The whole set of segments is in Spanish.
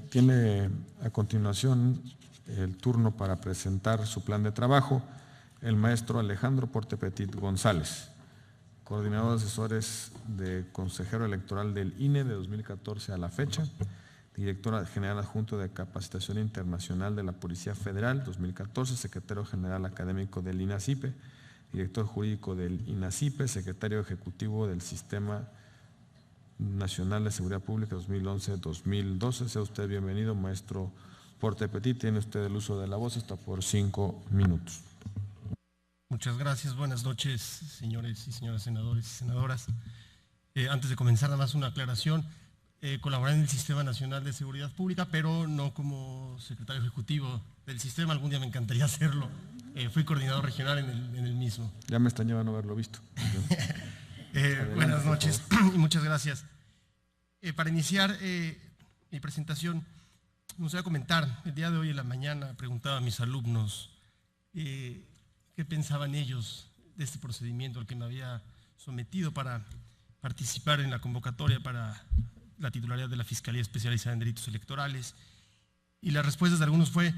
Tiene a continuación el turno para presentar su plan de trabajo el maestro Alejandro Porte Petit González, coordinador de asesores de consejero electoral del INE de 2014 a la fecha, director general adjunto de Capacitación Internacional de la Policía Federal 2014, secretario general académico del INACIPE, director jurídico del INACIPE, secretario ejecutivo del Sistema Nacional de Seguridad Pública 2011-2012. Sea usted bienvenido, maestro Porte Petit. Tiene usted el uso de la voz hasta por 5 minutos. Muchas gracias. Buenas noches, señores y señoras senadores y senadoras. Antes de comenzar, nada más una aclaración. Colaboré en el Sistema Nacional de Seguridad Pública, pero no como secretario ejecutivo del sistema. Algún día me encantaría hacerlo. Fui coordinador regional en el mismo. Ya me extrañaba no haberlo visto. Buenas noches y muchas gracias. Para iniciar mi presentación, me gustaría comentar. El día de hoy en la mañana preguntaba a mis alumnos qué pensaban ellos de este procedimiento al que me había sometido para participar en la convocatoria para la titularidad de la Fiscalía Especializada en Delitos Electorales. Y las respuestas de algunos fue: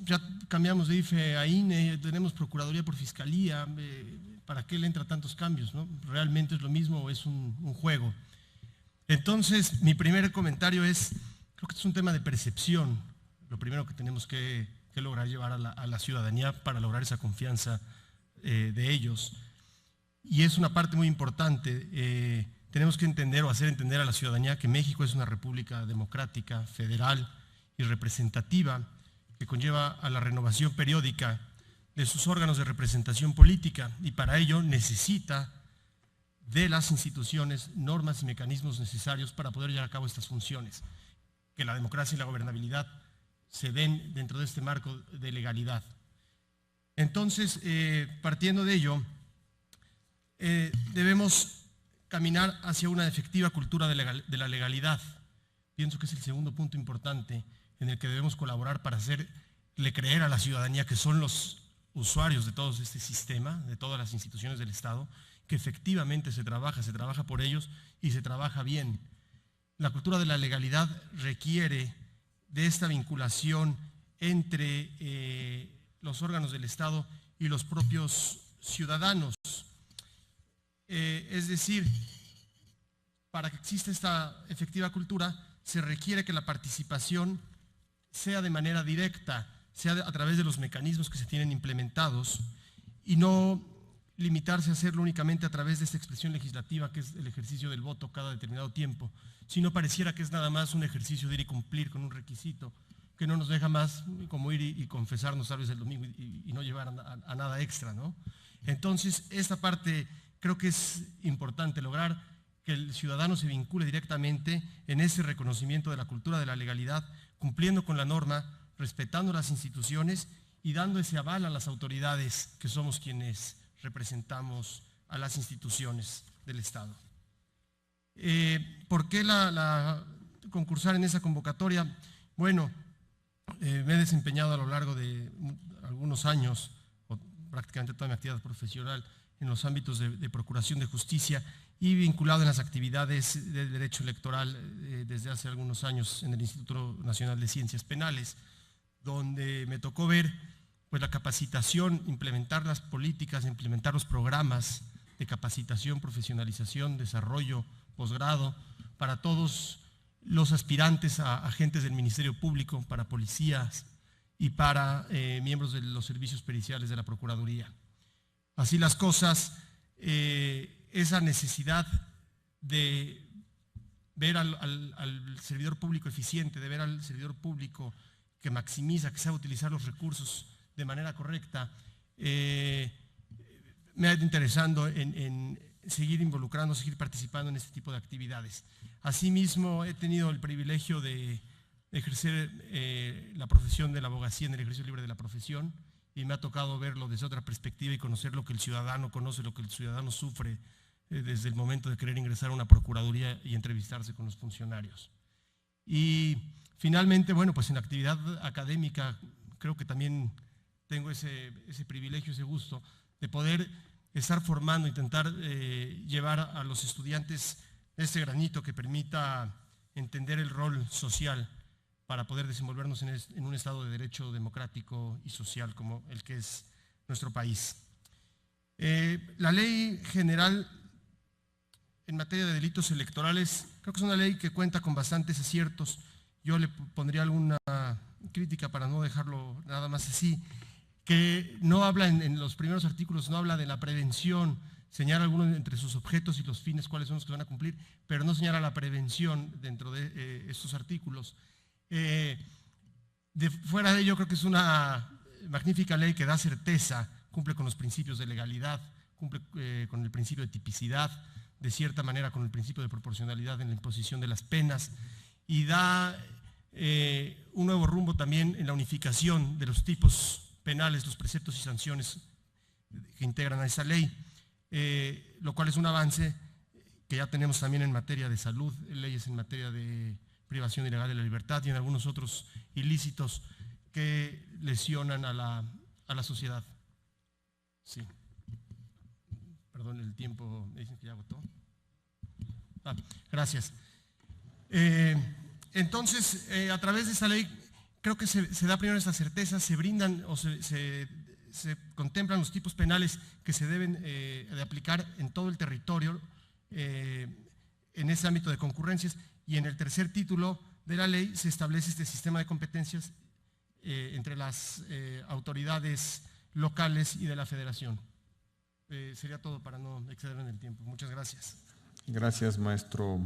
ya cambiamos de IFE a INE, tenemos Procuraduría por Fiscalía, ¿para qué le entra tantos cambios, no? ¿Realmente es lo mismo o es un juego? Entonces, mi primer comentario es, creo que es un tema de percepción, lo primero que tenemos que lograr llevar a la ciudadanía para lograr esa confianza de ellos. Y es una parte muy importante. Tenemos que entender o hacer entender a la ciudadanía que México es una república democrática, federal y representativa, que conlleva a la renovación periódica de sus órganos de representación política, y para ello necesita de las instituciones, normas y mecanismos necesarios para poder llevar a cabo estas funciones, que la democracia y la gobernabilidad se den dentro de este marco de legalidad. Entonces, partiendo de ello, debemos caminar hacia una efectiva cultura de la legalidad. Pienso que es el segundo punto importante en el que debemos colaborar para hacerle creer a la ciudadanía, que son los usuarios de todo este sistema, de todas las instituciones del Estado, que efectivamente se trabaja por ellos y se trabaja bien. La cultura de la legalidad requiere de esta vinculación entre los órganos del Estado y los propios ciudadanos. Es decir, para que exista esta efectiva cultura, se requiere que la participación sea de manera directa, sea a través de los mecanismos que se tienen implementados, y no limitarse a hacerlo únicamente a través de esta expresión legislativa que es el ejercicio del voto cada determinado tiempo, sino pareciera que es nada más un ejercicio de ir y cumplir con un requisito que no nos deja más como ir y confesarnos tal vez el domingo y no llevar a nada extra, ¿no? Entonces, esta parte creo que es importante, lograr que el ciudadano se vincule directamente en ese reconocimiento de la cultura de la legalidad, cumpliendo con la norma, respetando las instituciones y dando ese aval a las autoridades que somos quienes representamos a las instituciones del Estado. ¿Por qué concursar en esa convocatoria? Bueno, me he desempeñado a lo largo de algunos años, o prácticamente toda mi actividad profesional, en los ámbitos de procuración de justicia y vinculado en las actividades de derecho electoral desde hace algunos años en el Instituto Nacional de Ciencias Penales, donde me tocó ver pues la capacitación, implementar las políticas, implementar los programas de capacitación, profesionalización, desarrollo, posgrado para todos los aspirantes a agentes del Ministerio Público, para policías y para miembros de los servicios periciales de la Procuraduría. Así las cosas, esa necesidad de ver al servidor público eficiente, de ver al servidor público que maximiza, que sabe utilizar los recursos de manera correcta, me ha ido interesando en seguir involucrando, seguir participando en este tipo de actividades. Asimismo, he tenido el privilegio de ejercer la profesión de la abogacía en el ejercicio libre de la profesión, y me ha tocado verlo desde otra perspectiva y conocer lo que el ciudadano conoce, lo que el ciudadano sufre desde el momento de querer ingresar a una procuraduría y entrevistarse con los funcionarios. Y finalmente, bueno, pues en la actividad académica creo que también tengo ese privilegio, ese gusto de poder estar formando, intentar llevar a los estudiantes este granito que permita entender el rol social para poder desenvolvernos en un Estado de derecho democrático y social como el que es nuestro país. La Ley General en materia de delitos electorales, creo que es una ley que cuenta con bastantes aciertos. Yo le pondría alguna crítica para no dejarlo nada más así, que no habla en los primeros artículos, no habla de la prevención, señala algunos entre sus objetos y los fines cuáles son los que van a cumplir, pero no señala la prevención dentro de estos artículos. Fuera de ello, creo que es una magnífica ley que da certeza, cumple con los principios de legalidad, cumple con el principio de tipicidad, de cierta manera con el principio de proporcionalidad en la imposición de las penas, y da un nuevo rumbo también en la unificación de los tipos penales, los preceptos y sanciones que integran a esa ley, lo cual es un avance que ya tenemos también en materia de salud, leyes en materia de privación ilegal de la libertad y en algunos otros ilícitos que lesionan a la sociedad. Sí. Perdón, el tiempo, me dicen que ya agotó. Gracias. Entonces, a través de esta ley, creo que se da primero esta certeza, se brindan o se contemplan los tipos penales que se deben de aplicar en todo el territorio en ese ámbito de concurrencias, y en el tercer título de la ley se establece este sistema de competencias entre las autoridades locales y de la federación. Sería todo para no excederme en el tiempo. Muchas gracias. Gracias, maestro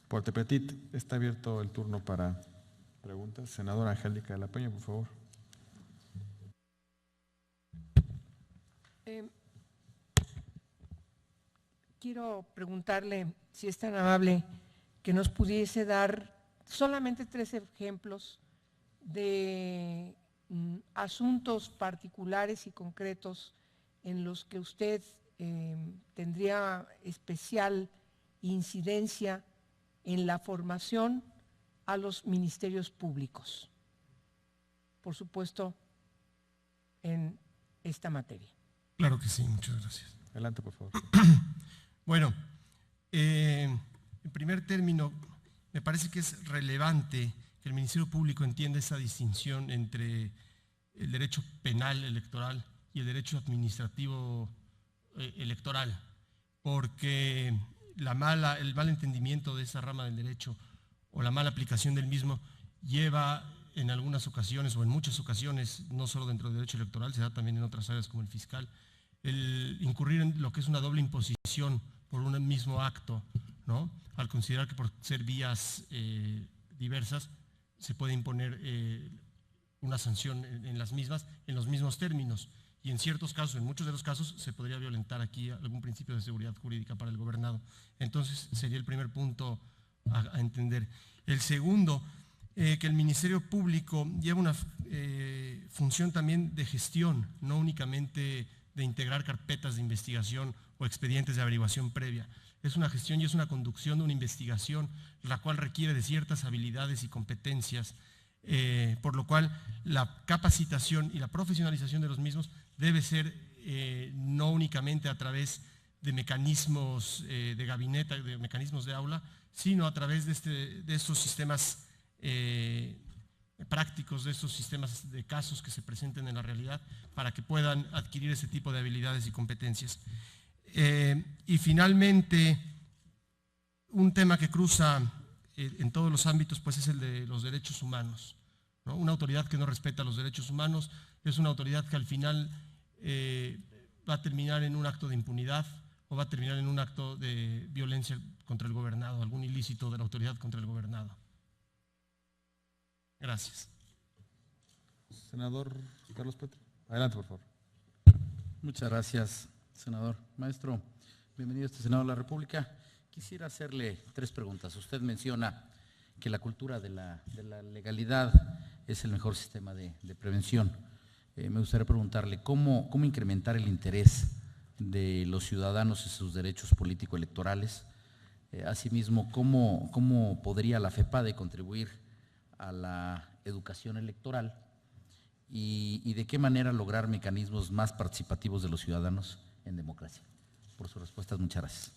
Porte-Petit. Está abierto el turno para preguntas. Senadora Angélica de la Peña, por favor. Quiero preguntarle si es tan amable que nos pudiese dar solamente 3 ejemplos de asuntos particulares y concretos en los que usted tendría especial incidencia en la formación a los ministerios públicos, por supuesto, en esta materia. Claro que sí, muchas gracias. Adelante, por favor. Bueno, en primer término, me parece que es relevante que el Ministerio Público entienda esa distinción entre el derecho penal electoral y el derecho administrativo electoral, porque el mal entendimiento de esa rama del derecho o la mala aplicación del mismo lleva en algunas ocasiones o en muchas ocasiones, no solo dentro del derecho electoral, se da también en otras áreas como el fiscal, el incurrir en lo que es una doble imposición por un mismo acto, ¿no? Al considerar que por ser vías diversas se puede imponer una sanción en las mismas, en los mismos términos, y en ciertos casos, en muchos de los casos, se podría violentar aquí algún principio de seguridad jurídica para el gobernado. Entonces, sería el primer punto a entender. El segundo, que el Ministerio Público lleva una función también de gestión, no únicamente de integrar carpetas de investigación o expedientes de averiguación previa. Es una gestión y es una conducción de una investigación, la cual requiere de ciertas habilidades y competencias, por lo cual la capacitación y la profesionalización de los mismos debe ser no únicamente a través de mecanismos de gabinete, de mecanismos de aula, sino a través de estos sistemas prácticos, de estos sistemas de casos que se presenten en la realidad, para que puedan adquirir ese tipo de habilidades y competencias. Y finalmente, un tema que cruza en todos los ámbitos, pues es el de los derechos humanos, ¿no? Una autoridad que no respeta los derechos humanos es una autoridad que al final va a terminar en un acto de impunidad o va a terminar en un acto de violencia contra el gobernado, algún ilícito de la autoridad contra el gobernado. Gracias. Senador Carlos Petri. Adelante, por favor. Muchas gracias, senador. Maestro, bienvenido a este Senado de la República. Quisiera hacerle 3 preguntas. Usted menciona que la cultura de la legalidad es el mejor sistema de prevención. Me gustaría preguntarle cómo incrementar el interés de los ciudadanos en sus derechos político-electorales. Asimismo, ¿cómo podría la FEPADE contribuir a la educación electoral y de qué manera lograr mecanismos más participativos de los ciudadanos en democracia? Por sus respuestas, muchas gracias.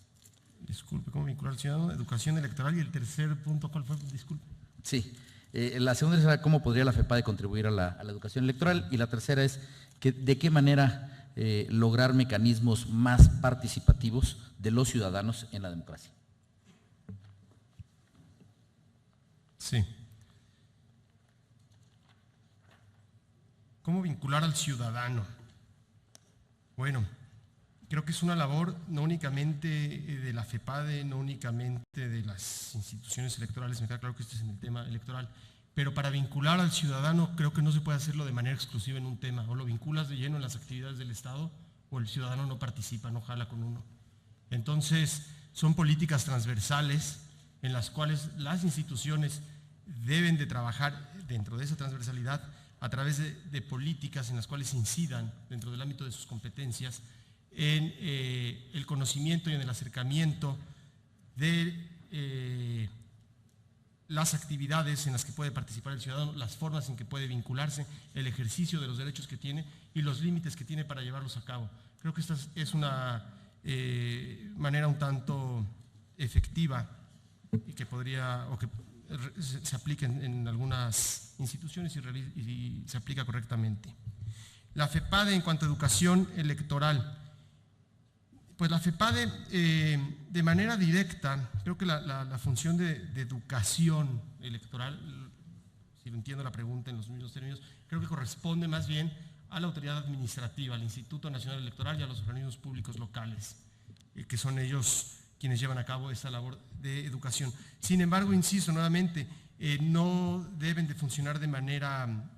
Disculpe, ¿cómo vincular al ciudadano? Educación electoral, y el tercer punto, ¿cuál fue? Disculpe. Sí, La segunda es cómo podría la FEPADE contribuir a la educación electoral, y la tercera es de qué manera lograr mecanismos más participativos de los ciudadanos en la democracia. Sí. ¿Cómo vincular al ciudadano? Bueno, creo que es una labor no únicamente de la FEPADE, no únicamente de las instituciones electorales, me queda claro que este es en el tema electoral, pero para vincular al ciudadano creo que no se puede hacerlo de manera exclusiva en un tema, o lo vinculas de lleno en las actividades del Estado o el ciudadano no participa, no jala con uno. Entonces, son políticas transversales en las cuales las instituciones deben de trabajar dentro de esa transversalidad a través de políticas en las cuales incidan dentro del ámbito de sus competencias en el conocimiento y en el acercamiento de las actividades en las que puede participar el ciudadano, las formas en que puede vincularse, el ejercicio de los derechos que tiene y los límites que tiene para llevarlos a cabo. Creo que esta es una manera un tanto efectiva y que podría, o que se aplica en algunas instituciones y se aplica correctamente. La FEPADE en cuanto a educación electoral. Pues la FEPADE, de manera directa, creo que la función de educación electoral, si lo entiendo la pregunta en los mismos términos, creo que corresponde más bien a la autoridad administrativa, al Instituto Nacional Electoral y a los organismos públicos locales, que son ellos quienes llevan a cabo esta labor de educación. Sin embargo, insisto nuevamente, no deben de funcionar de manera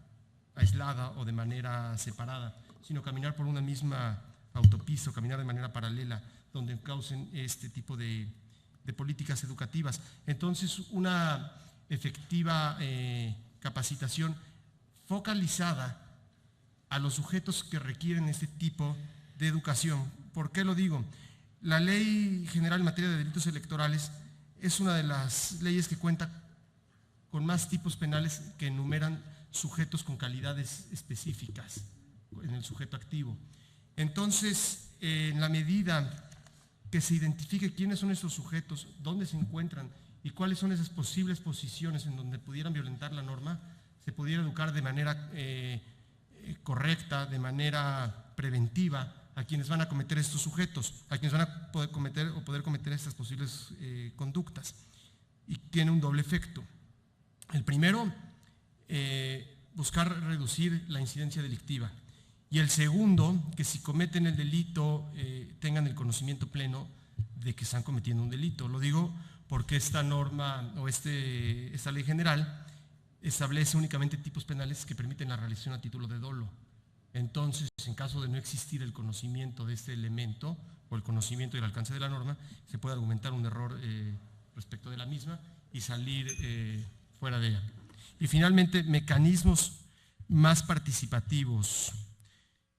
aislada o de manera separada, sino caminar por una misma autopista o caminar de manera paralela, donde causen este tipo de políticas educativas. Entonces, una efectiva capacitación focalizada a los sujetos que requieren este tipo de educación. ¿Por qué lo digo? La Ley General en materia de delitos electorales es una de las leyes que cuenta con más tipos penales que enumeran sujetos con calidades específicas en el sujeto activo. Entonces, en la medida que se identifique quiénes son esos sujetos, dónde se encuentran y cuáles son esas posibles posiciones en donde pudieran violentar la norma, se pudiera educar de manera correcta, de manera preventiva a quienes van a cometer estos sujetos, a quienes van a poder cometer estas posibles conductas. Y tiene un doble efecto. El primero, buscar reducir la incidencia delictiva. Y el segundo, que si cometen el delito tengan el conocimiento pleno de que están cometiendo un delito. Lo digo porque esta norma o esta ley general establece únicamente tipos penales que permiten la realización a título de dolo. Entonces, en caso de no existir el conocimiento de este elemento o el conocimiento y el alcance de la norma, se puede argumentar un error respecto de la misma y salir fuera de ella. Y finalmente, mecanismos más participativos.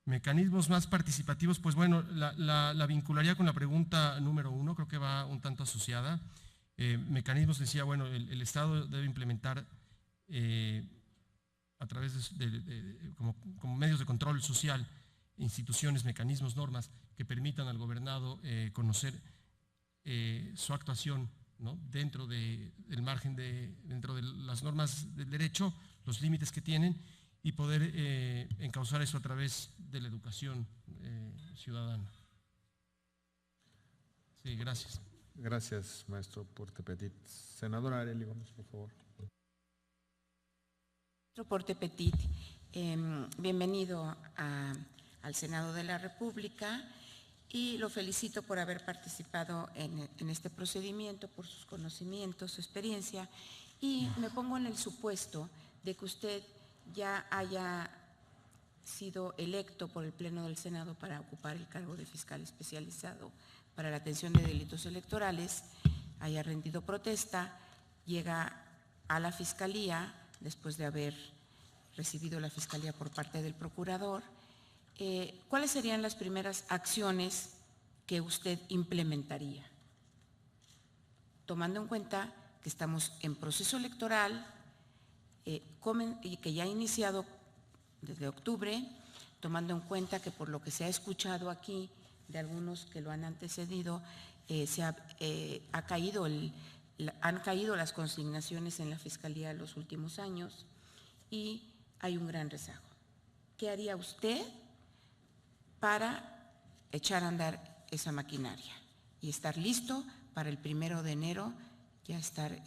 Mecanismos más participativos, pues bueno, la vincularía con la pregunta número 1, creo que va un tanto asociada. Mecanismos, decía, bueno, el Estado debe implementar a través como medios de control social, instituciones, mecanismos, normas que permitan al gobernado conocer su actuación, ¿no? Dentro del margen, dentro de las normas del derecho, los límites que tienen, y poder encauzar eso a través de la educación ciudadana. Sí, gracias. Gracias, maestro Porte-Petit. Senadora Arely Gómez, por favor. Maestro Porte-Petit, bienvenido al Senado de la República y lo felicito por haber participado en este procedimiento, por sus conocimientos, su experiencia, y me pongo en el supuesto de que usted ya haya sido electo por el Pleno del Senado para ocupar el cargo de fiscal especializado para la atención de delitos electorales, haya rendido protesta, llega a la Fiscalía después de haber recibido la Fiscalía por parte del Procurador. ¿Cuáles serían las primeras acciones que usted implementaría? Tomando en cuenta que estamos en proceso electoral, y que ya ha iniciado desde octubre, tomando en cuenta que por lo que se ha escuchado aquí de algunos que lo han antecedido, ha caído Han caído las consignaciones en la Fiscalía en los últimos años y hay un gran rezago. ¿Qué haría usted para echar a andar esa maquinaria y estar listo para el 1 de enero ya estar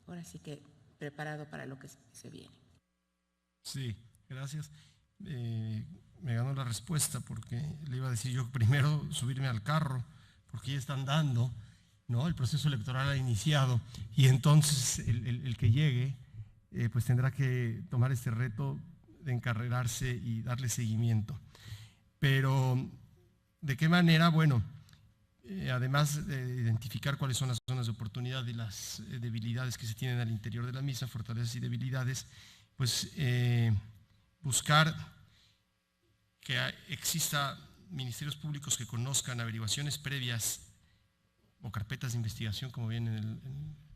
ahora sí que preparado para lo que se viene? Sí, gracias. Me ganó la respuesta porque le iba a decir yo primero subirme al carro, porque ya están dando, ¿no? El proceso electoral ha iniciado y entonces el que llegue pues tendrá que tomar este reto de encarrerarse y darle seguimiento. Pero, ¿de qué manera? Bueno, además de identificar cuáles son las zonas de oportunidad y las debilidades que se tienen al interior de la misma, fortalezas y debilidades, pues buscar que exista ministerios públicos que conozcan averiguaciones previas o carpetas de investigación, como viene en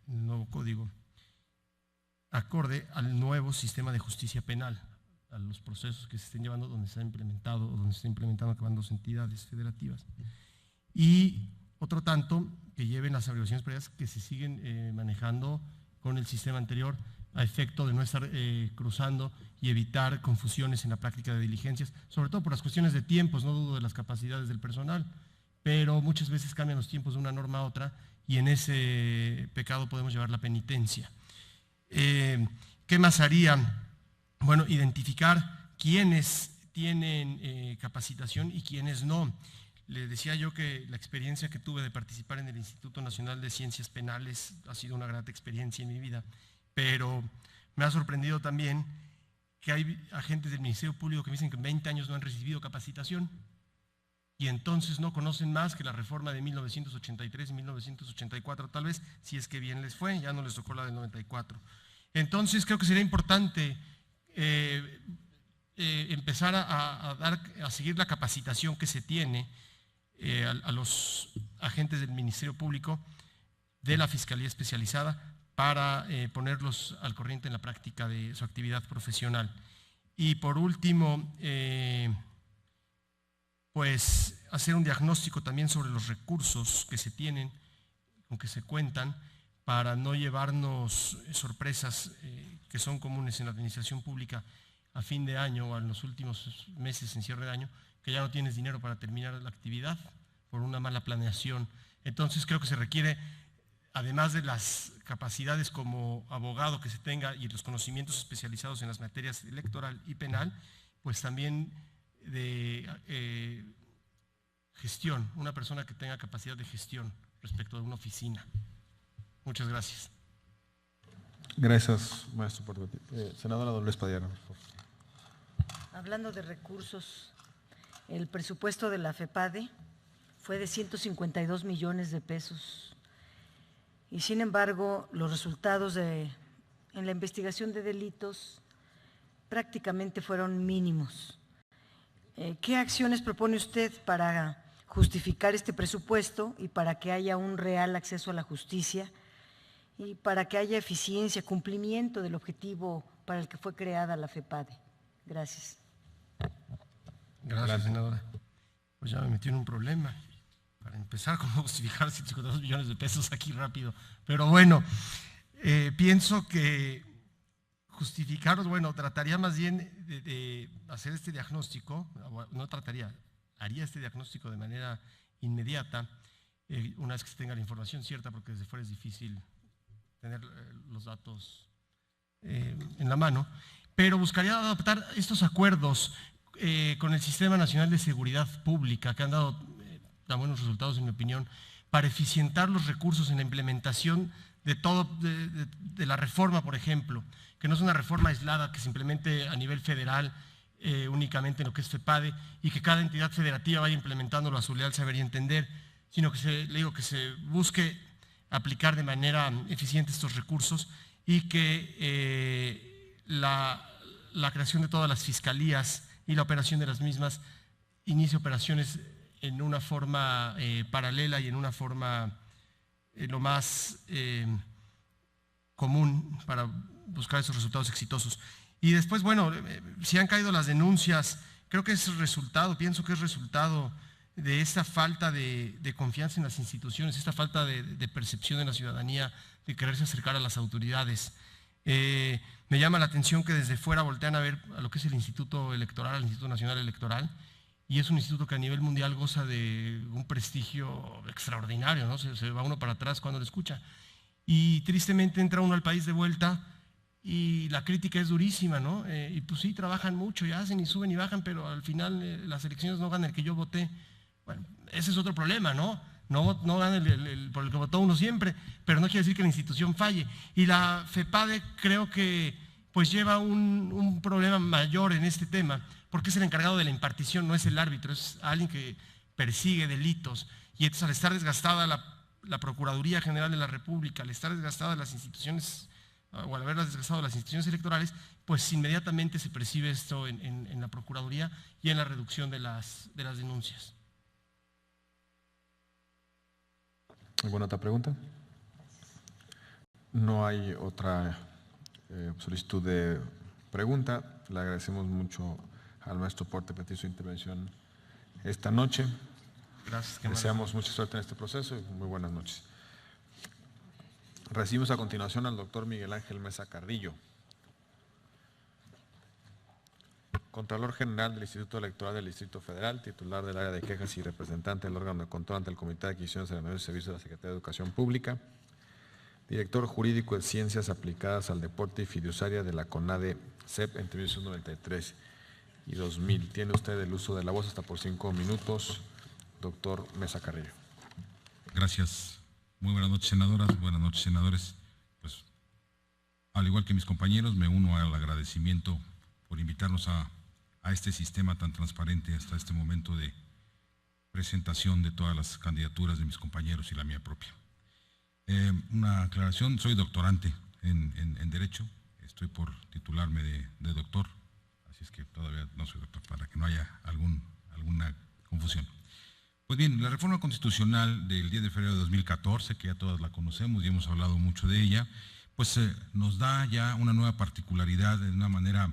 el nuevo código, acorde al nuevo sistema de justicia penal, a los procesos que se estén llevando donde se ha implementado o donde se está implementando acabando dos entidades federativas. Y otro tanto que lleven las averiguaciones previas que se siguen manejando con el sistema anterior, a efecto de no estar cruzando y evitar confusiones en la práctica de diligencias, sobre todo por las cuestiones de tiempos, no dudo de las capacidades del personal, pero muchas veces cambian los tiempos de una norma a otra y en ese pecado podemos llevar la penitencia. ¿Qué más haría? Bueno, identificar quiénes tienen capacitación y quiénes no. Le decía yo que la experiencia que tuve de participar en el Instituto Nacional de Ciencias Penales ha sido una grata experiencia en mi vida, pero me ha sorprendido también que hay agentes del Ministerio Público que me dicen que en 20 años no han recibido capacitación y entonces no conocen más que la reforma de 1983 y 1984, tal vez, si es que bien les fue, ya no les tocó la del 94. Entonces creo que sería importante empezar a seguir la capacitación que se tiene a los agentes del Ministerio Público, de la Fiscalía Especializada, para ponerlos al corriente en la práctica de su actividad profesional. Y por último, pues hacer un diagnóstico también sobre los recursos que se tienen, con que se cuentan, para no llevarnos sorpresas que son comunes en la administración pública a fin de año o en los últimos meses en cierre de año, que ya no tienes dinero para terminar la actividad por una mala planeación. Entonces creo que se requiere, además de las capacidades como abogado que se tenga y los conocimientos especializados en las materias electoral y penal, pues también de gestión, una persona que tenga capacidad de gestión respecto de una oficina. Muchas gracias. Gracias, maestro Portapettit. Senadora Dolores Padilla, por favor. Hablando de recursos, el presupuesto de la FEPADE fue de 152 millones de pesos. Y sin embargo, los resultados en la investigación de delitos prácticamente fueron mínimos. ¿Qué acciones propone usted para justificar este presupuesto y para que haya un real acceso a la justicia y para que haya eficiencia, cumplimiento del objetivo para el que fue creada la FEPADE? Gracias. Gracias, senadora. Pues ya me metí en un problema. Para empezar, ¿cómo justificar 152 millones de pesos aquí rápido? Pero bueno, pienso que justificarlos, bueno, trataría más bien de hacer este diagnóstico, no trataría, haría este diagnóstico de manera inmediata, una vez que se tenga la información cierta, porque desde fuera es difícil tener los datos en la mano, pero buscaría adaptar estos acuerdos con el Sistema Nacional de Seguridad Pública, que han dado tan buenos resultados, en mi opinión, para eficientar los recursos en la implementación de la reforma, por ejemplo, que no es una reforma aislada que se implemente a nivel federal únicamente en lo que es FEPADE y que cada entidad federativa vaya implementándolo a su leal saber y entender, sino que se busque aplicar de manera eficiente estos recursos y que la creación de todas las fiscalías y la operación de las mismas inicie operaciones en una forma paralela y en una forma lo más común para buscar esos resultados exitosos. Y después, bueno, si han caído las denuncias, creo que es resultado, pienso que es resultado de esta falta de confianza en las instituciones, esta falta de percepción en la ciudadanía, de quererse acercar a las autoridades. Me llama la atención que desde fuera voltean a ver a lo que es el Instituto Electoral, el Instituto Nacional Electoral, y es un instituto que a nivel mundial goza de un prestigio extraordinario, ¿no? Se va uno para atrás cuando lo escucha. Y tristemente entra uno al país de vuelta y la crítica es durísima, ¿no? Y pues sí, trabajan mucho y hacen y suben y bajan, pero al final las elecciones no ganan el que yo voté. Bueno, ese es otro problema, ¿no? No gana por el que votó uno siempre, pero no quiere decir que la institución falle. Y la FEPADE creo que pues lleva un problema mayor en este tema, porque es el encargado de la impartición, no es el árbitro, es alguien que persigue delitos. Y entonces al estar desgastada la Procuraduría General de la República, al estar desgastada las instituciones, o al haberlas desgastado las instituciones electorales, pues inmediatamente se percibe esto en la Procuraduría y en la reducción de las denuncias. ¿Alguna otra pregunta? No hay otra solicitud de pregunta. Le agradecemos mucho al maestro Porte Petit su intervención esta noche. Gracias. Deseamos mucha suerte en este proceso y muy buenas noches. Recibimos a continuación al doctor Miguel Ángel Mesa Carrillo, Contralor General del Instituto Electoral del Distrito Federal, titular del área de quejas y representante del órgano de control ante el Comité de Adquisiciones de Servicios de la Secretaría de Educación Pública, director jurídico de Ciencias Aplicadas al Deporte y fiduciaria de la CONADE-CEP entre 1993 y 2000. Tiene usted el uso de la voz hasta por 5 minutos, doctor Mesa Carrillo. Gracias. Muy buenas noches, senadoras, buenas noches, senadores. Pues, al igual que mis compañeros, me uno al agradecimiento por invitarnos a este sistema tan transparente hasta este momento de presentación de todas las candidaturas de mis compañeros y la mía propia. Una aclaración, soy doctorante en Derecho, estoy por titularme de doctor, así es que todavía no soy doctor, para que no haya alguna confusión. Pues bien, la reforma constitucional del 10 de febrero de 2014, que ya todas la conocemos y hemos hablado mucho de ella, pues nos da ya una nueva particularidad de una manera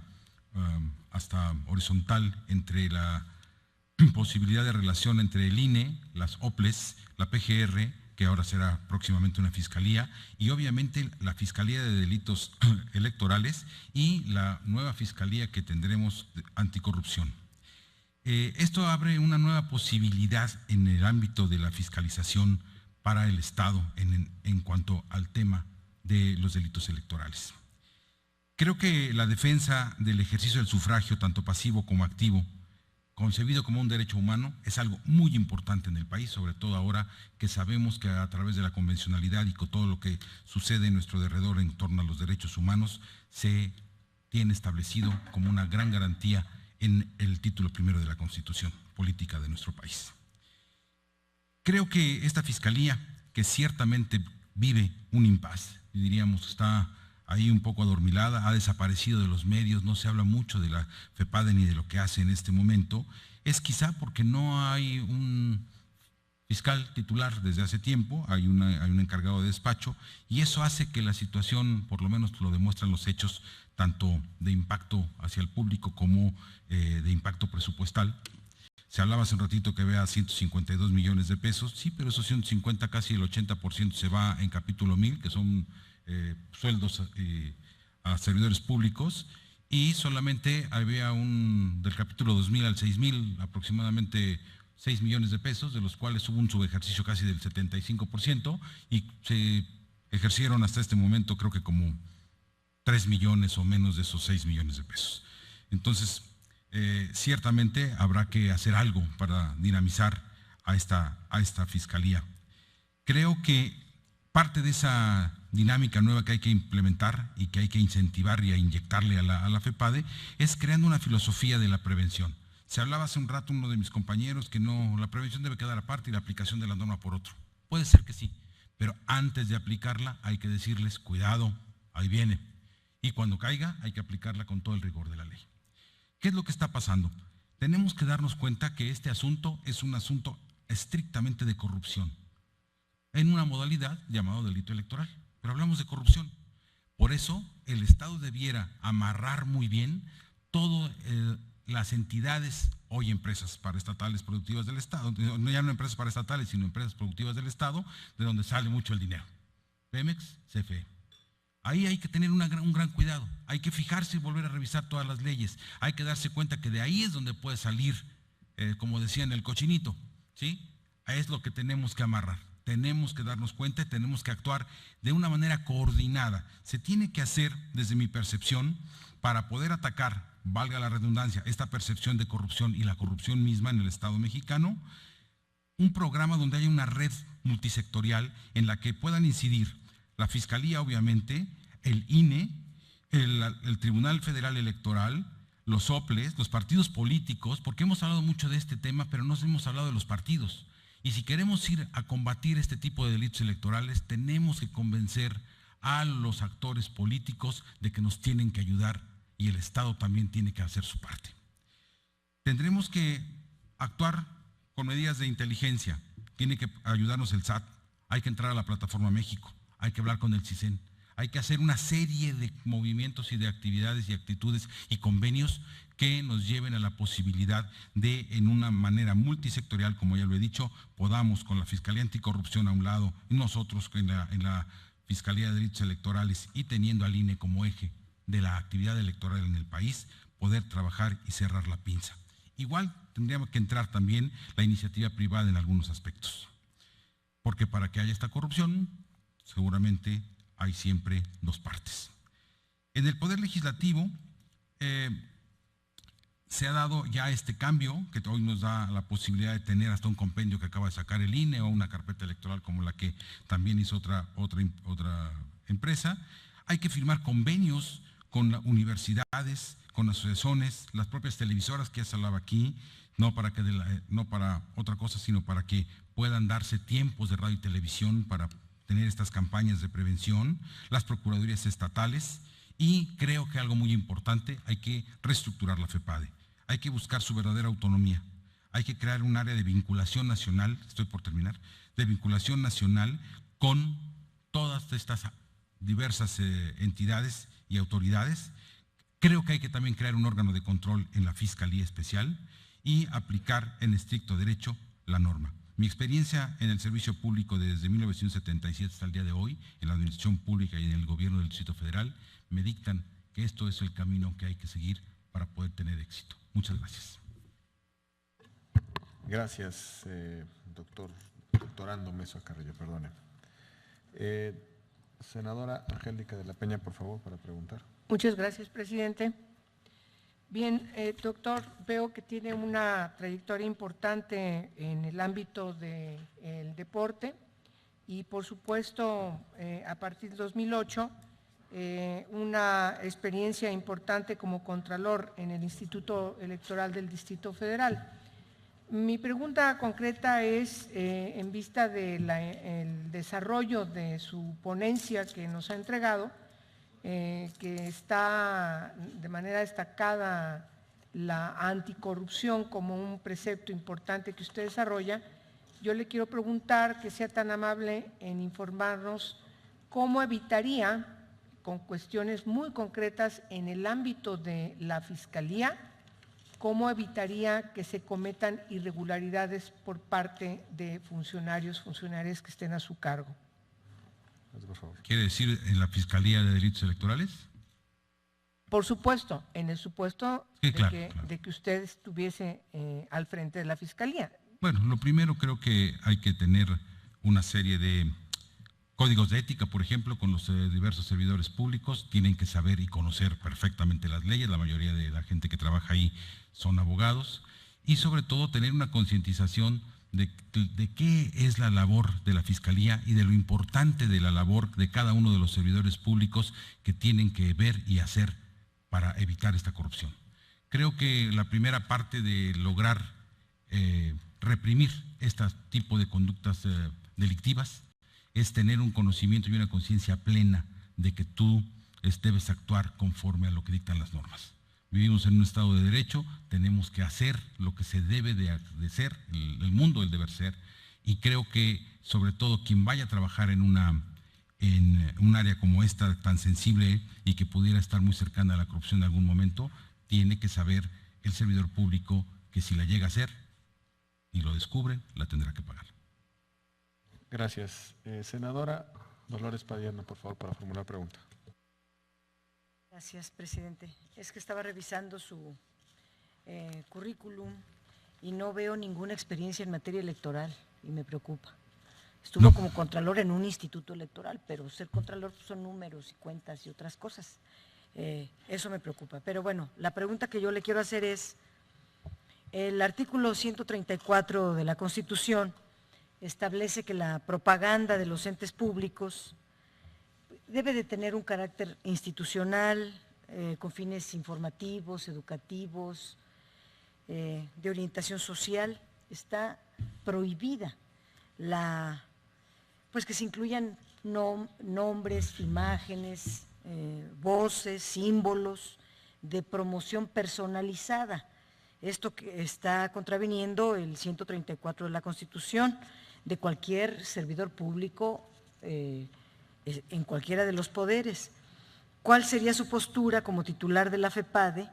hasta horizontal entre la posibilidad de relación entre el INE, las OPLES, la PGR, que ahora será próximamente una fiscalía, y obviamente la Fiscalía de Delitos Electorales y la nueva fiscalía que tendremos anticorrupción. Esto abre una nueva posibilidad en el ámbito de la fiscalización para el Estado en cuanto al tema de los delitos electorales. Creo que la defensa del ejercicio del sufragio, tanto pasivo como activo, concebido como un derecho humano, es algo muy importante en el país, sobre todo ahora que sabemos que a través de la convencionalidad y con todo lo que sucede en nuestro derredor en torno a los derechos humanos, se tiene establecido como una gran garantía en el título primero de la Constitución Política de nuestro país. Creo que esta fiscalía, que ciertamente vive un impasse, diríamos, está ahí un poco adormilada, ha desaparecido de los medios, no se habla mucho de la FEPADE ni de lo que hace en este momento, es quizá porque no hay un fiscal titular desde hace tiempo, hay un encargado de despacho, y eso hace que la situación, por lo menos lo demuestran los hechos, tanto de impacto hacia el público como de impacto presupuestal. Se hablaba hace un ratito que vea 152 millones de pesos, sí, pero esos 150, casi el 80% se va en capítulo 1000, que son sueldos a servidores públicos, y solamente había del capítulo 2000 al 6000 aproximadamente 6 millones de pesos, de los cuales hubo un subejercicio casi del 75%, y se ejercieron hasta este momento creo que como 3 millones o menos de esos 6 millones de pesos. Entonces, ciertamente habrá que hacer algo para dinamizar a esta fiscalía. Creo que parte de esa dinámica nueva que hay que implementar y que hay que incentivar y a inyectarle a la FEPADE es creando una filosofía de la prevención. Se hablaba hace un rato uno de mis compañeros que no, la prevención debe quedar aparte y la aplicación de la norma por otro. Puede ser que sí, pero antes de aplicarla hay que decirles, cuidado, ahí viene. Y cuando caiga hay que aplicarla con todo el rigor de la ley. ¿Qué es lo que está pasando? Tenemos que darnos cuenta que este asunto es un asunto estrictamente de corrupción, en una modalidad llamado delito electoral, pero hablamos de corrupción. Por eso el Estado debiera amarrar muy bien todo las entidades, hoy empresas paraestatales productivas del Estado, no ya no empresas paraestatales, sino empresas productivas del Estado, de donde sale mucho el dinero. Pemex, CFE. Ahí hay que tener un gran cuidado, hay que fijarse y volver a revisar todas las leyes, hay que darse cuenta que de ahí es donde puede salir, como decían, el cochinito, ¿sí? Es lo que tenemos que amarrar, tenemos que darnos cuenta y tenemos que actuar de una manera coordinada. Se tiene que hacer, desde mi percepción, para poder atacar, valga la redundancia, esta percepción de corrupción y la corrupción misma en el Estado mexicano, un programa donde haya una red multisectorial en la que puedan incidir la Fiscalía, obviamente, el INE, el Tribunal Federal Electoral, los OPLES, los partidos políticos, porque hemos hablado mucho de este tema, pero no hemos hablado de los partidos. Y si queremos ir a combatir este tipo de delitos electorales, tenemos que convencer a los actores políticos de que nos tienen que ayudar y el Estado también tiene que hacer su parte. Tendremos que actuar con medidas de inteligencia, tiene que ayudarnos el SAT, hay que entrar a la Plataforma México, hay que hablar con el CISEN, hay que hacer una serie de movimientos y de actividades y actitudes y convenios que nos lleven a la posibilidad de, en una manera multisectorial, como ya lo he dicho, podamos con la Fiscalía Anticorrupción a un lado y nosotros en la Fiscalía de Delitos Electorales y teniendo al INE como eje de la actividad electoral en el país, poder trabajar y cerrar la pinza. Igual tendríamos que entrar también la iniciativa privada en algunos aspectos, porque para que haya esta corrupción, seguramente hay siempre dos partes. En el Poder Legislativo se ha dado ya este cambio, que hoy nos da la posibilidad de tener hasta un compendio que acaba de sacar el INE o una carpeta electoral como la que también hizo otra empresa. Hay que firmar convenios con universidades, con asociaciones, las propias televisoras que ya se hablaba aquí, no para otra cosa, sino para que puedan darse tiempos de radio y televisión para tener estas campañas de prevención, las procuradurías estatales y creo que algo muy importante, hay que reestructurar la FEPADE, hay que buscar su verdadera autonomía, hay que crear un área de vinculación nacional, estoy por terminar, de vinculación nacional con todas estas diversas entidades y autoridades. Creo que hay que también crear un órgano de control en la Fiscalía Especial y aplicar en estricto derecho la norma. Mi experiencia en el servicio público desde 1977 hasta el día de hoy, en la administración pública y en el gobierno del Distrito Federal, me dictan que esto es el camino que hay que seguir para poder tener éxito. Muchas gracias. Gracias, doctorando Mesa Carrillo, perdone. Senadora Angélica de la Peña, por favor, para preguntar. Muchas gracias, presidente. Bien, doctor, veo que tiene una trayectoria importante en el ámbito del deporte y, por supuesto, a partir del 2008, una experiencia importante como contralor en el Instituto Electoral del Distrito Federal. Mi pregunta concreta es, en vista del desarrollo de su ponencia que nos ha entregado, que está de manera destacada la anticorrupción como un precepto importante que usted desarrolla, yo le quiero preguntar que sea tan amable en informarnos cómo evitaría, con cuestiones muy concretas en el ámbito de la Fiscalía, cómo evitaría que se cometan irregularidades por parte de funcionarias que estén a su cargo. Por favor. ¿Quiere decir en la Fiscalía de Delitos Electorales? Por supuesto, en el supuesto Sí, de, claro, que, claro. de que usted estuviese al frente de la Fiscalía. Bueno, lo primero creo que hay que tener una serie de códigos de ética, por ejemplo, con los diversos servidores públicos, tienen que saber y conocer perfectamente las leyes, la mayoría de la gente que trabaja ahí son abogados, y sobre todo tener una concientización de qué es la labor de la Fiscalía y de lo importante de la labor de cada uno de los servidores públicos que tienen que ver y hacer para evitar esta corrupción. Creo que la primera parte de lograr reprimir este tipo de conductas delictivas es tener un conocimiento y una conciencia plena de que tú debes actuar conforme a lo que dictan las normas. Vivimos en un Estado de Derecho, tenemos que hacer lo que se debe de ser, el mundo, el deber ser, y creo que sobre todo quien vaya a trabajar en un área como esta tan sensible y que pudiera estar muy cercana a la corrupción en algún momento, tiene que saber el servidor público que si la llega a hacer y lo descubren, la tendrá que pagar. Gracias. Senadora Dolores Padierna, por favor, para formular pregunta. Gracias, presidente. Es que estaba revisando su currículum y no veo ninguna experiencia en materia electoral y me preocupa. Estuvo como contralor en un instituto electoral, pero ser contralor pues, son números y cuentas y otras cosas. Eso me preocupa. Pero bueno, la pregunta que yo le quiero hacer es, el artículo 134 de la Constitución establece que la propaganda de los entes públicos debe de tener un carácter institucional, con fines informativos, educativos, de orientación social. Está prohibida pues que se incluyan nombres, imágenes, voces, símbolos de promoción personalizada. Esto que está contraviniendo el 134 de la Constitución de cualquier servidor público en cualquiera de los poderes. ¿Cuál sería su postura como titular de la FEPADE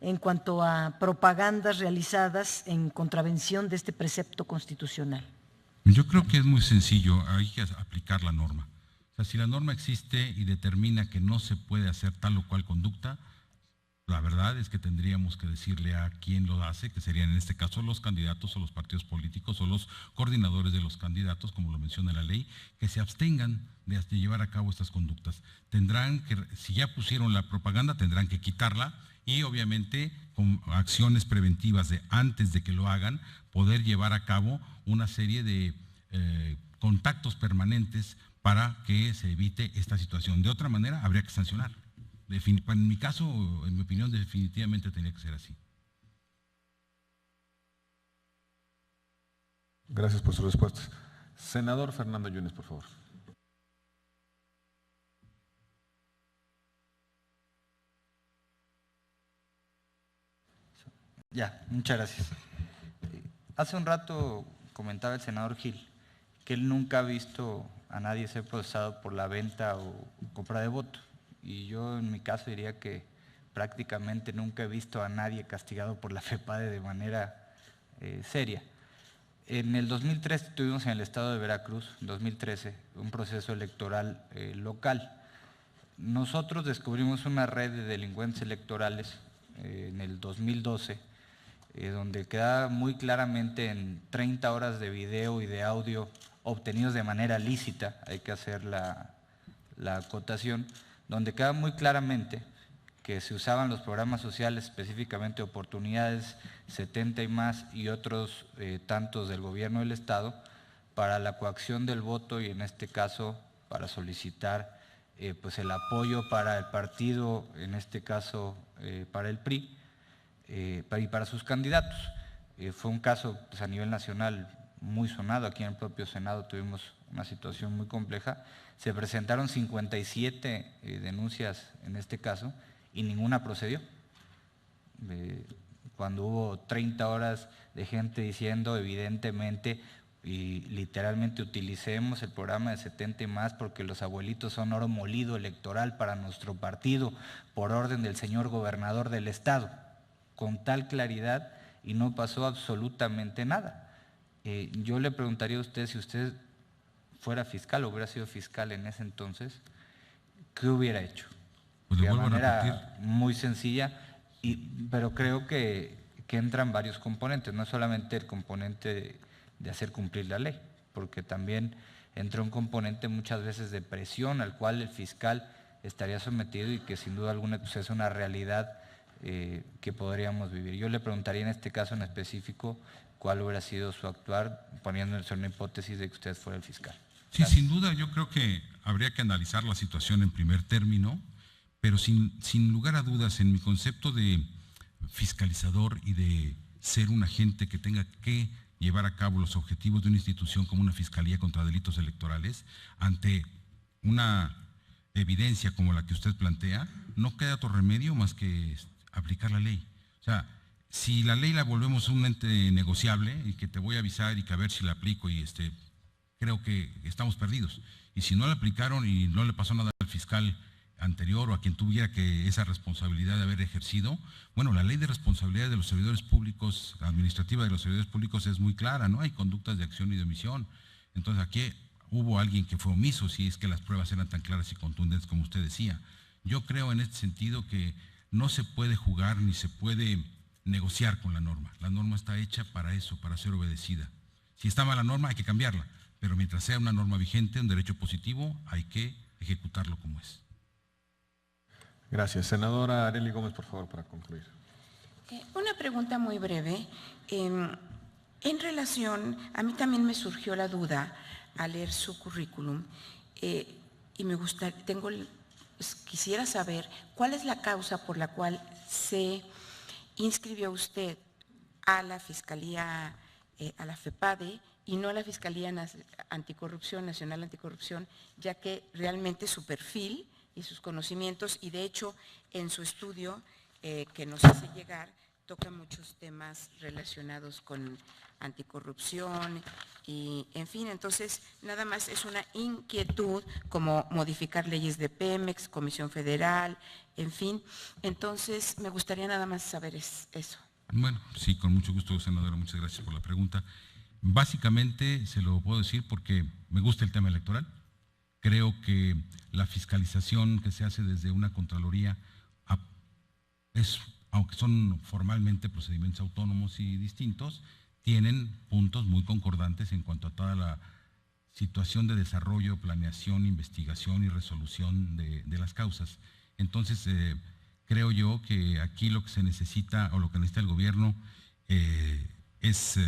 en cuanto a propagandas realizadas en contravención de este precepto constitucional? Yo creo que es muy sencillo, hay que aplicar la norma. O sea, si la norma existe y determina que no se puede hacer tal o cual conducta, la verdad es que tendríamos que decirle a quién lo hace, que serían en este caso los candidatos o los partidos políticos o los coordinadores de los candidatos, como lo menciona la ley, que se abstengan de llevar a cabo estas conductas. Tendrán que, si ya pusieron la propaganda, tendrán que quitarla y obviamente con acciones preventivas de antes de que lo hagan, poder llevar a cabo una serie de contactos permanentes para que se evite esta situación. De otra manera, habría que sancionar. En mi caso, en mi opinión, definitivamente tenía que ser así. Gracias por sus respuestas. Senador Fernando Yunes, por favor. Ya, muchas gracias. Hace un rato comentaba el senador Gil que él nunca ha visto a nadie ser procesado por la venta o compra de voto. Y yo en mi caso diría que prácticamente nunca he visto a nadie castigado por la FEPADE de manera seria. En el 2013 tuvimos en el estado de Veracruz, en 2013, un proceso electoral local. Nosotros descubrimos una red de delincuentes electorales en el 2012, donde queda muy claramente en 30 horas de video y de audio obtenidos de manera lícita, hay que hacer la acotación, donde queda muy claramente que se usaban los programas sociales, específicamente Oportunidades 70 y más y otros tantos del gobierno del Estado, para la coacción del voto y en este caso para solicitar pues el apoyo para el partido, en este caso para el PRI, y para sus candidatos. Fue un caso pues, a nivel nacional muy sonado, aquí en el propio Senado tuvimos una situación muy compleja. Se presentaron 57 denuncias en este caso y ninguna procedió. Cuando hubo 30 horas de gente diciendo evidentemente y literalmente utilicemos el programa de 70 y más porque los abuelitos son oro molido electoral para nuestro partido por orden del señor gobernador del estado, con tal claridad y no pasó absolutamente nada. Yo le preguntaría a usted, si usted fuera fiscal o hubiera sido fiscal en ese entonces, ¿qué hubiera hecho? Pues de manera muy sencilla, pero creo que entran varios componentes, no solamente el componente de hacer cumplir la ley, porque también entra un componente muchas veces de presión al cual el fiscal estaría sometido y que sin duda alguna pues, es una realidad que podríamos vivir. Yo le preguntaría en este caso en específico cuál hubiera sido su actuar, poniéndose en una hipótesis de que usted fuera el fiscal. Sí, gracias. Sin duda yo creo que habría que analizar la situación en primer término, pero sin lugar a dudas en mi concepto de fiscalizador y de ser un agente que tenga que llevar a cabo los objetivos de una institución como una Fiscalía contra Delitos Electorales, ante una evidencia como la que usted plantea, no queda otro remedio más que aplicar la ley. O sea, si la ley la volvemos un ente negociable y que te voy a avisar y que a ver si la aplico y creo que estamos perdidos. Y si no la aplicaron y no le pasó nada al fiscal anterior o a quien tuviera que esa responsabilidad de haber ejercido. Bueno, la ley de responsabilidad de los servidores públicos, administrativa de los servidores públicos es muy clara, ¿no? Hay conductas de acción y de omisión. Entonces aquí hubo alguien que fue omiso, si es que las pruebas eran tan claras y contundentes como usted decía. Yo creo en este sentido que no se puede jugar ni se puede negociar con la norma. La norma está hecha para eso, para ser obedecida. Si está mala norma hay que cambiarla, pero mientras sea una norma vigente, un derecho positivo, hay que ejecutarlo como es. Gracias. Senadora Arely Gómez, por favor, para concluir. Una pregunta muy breve. En relación, a mí también me surgió la duda al leer su currículum y me gustaría, quisiera saber cuál es la causa por la cual se inscribió usted a la Fiscalía, a la FEPADE y no a la Fiscalía Anticorrupción, Nacional Anticorrupción, ya que realmente su perfil y sus conocimientos, y de hecho en su estudio que nos hace llegar, toca muchos temas relacionados con anticorrupción y en fin, entonces nada más es una inquietud como modificar leyes de Pemex, Comisión Federal, en fin, entonces me gustaría nada más saber eso. Bueno, sí, con mucho gusto, senadora, muchas gracias por la pregunta. Básicamente se lo puedo decir porque me gusta el tema electoral. Creo que la fiscalización que se hace desde una Contraloría aunque son formalmente procedimientos autónomos y distintos, tienen puntos muy concordantes en cuanto a toda la situación de desarrollo, planeación, investigación y resolución de las causas. Entonces, creo yo que aquí lo que se necesita o lo que necesita el gobierno es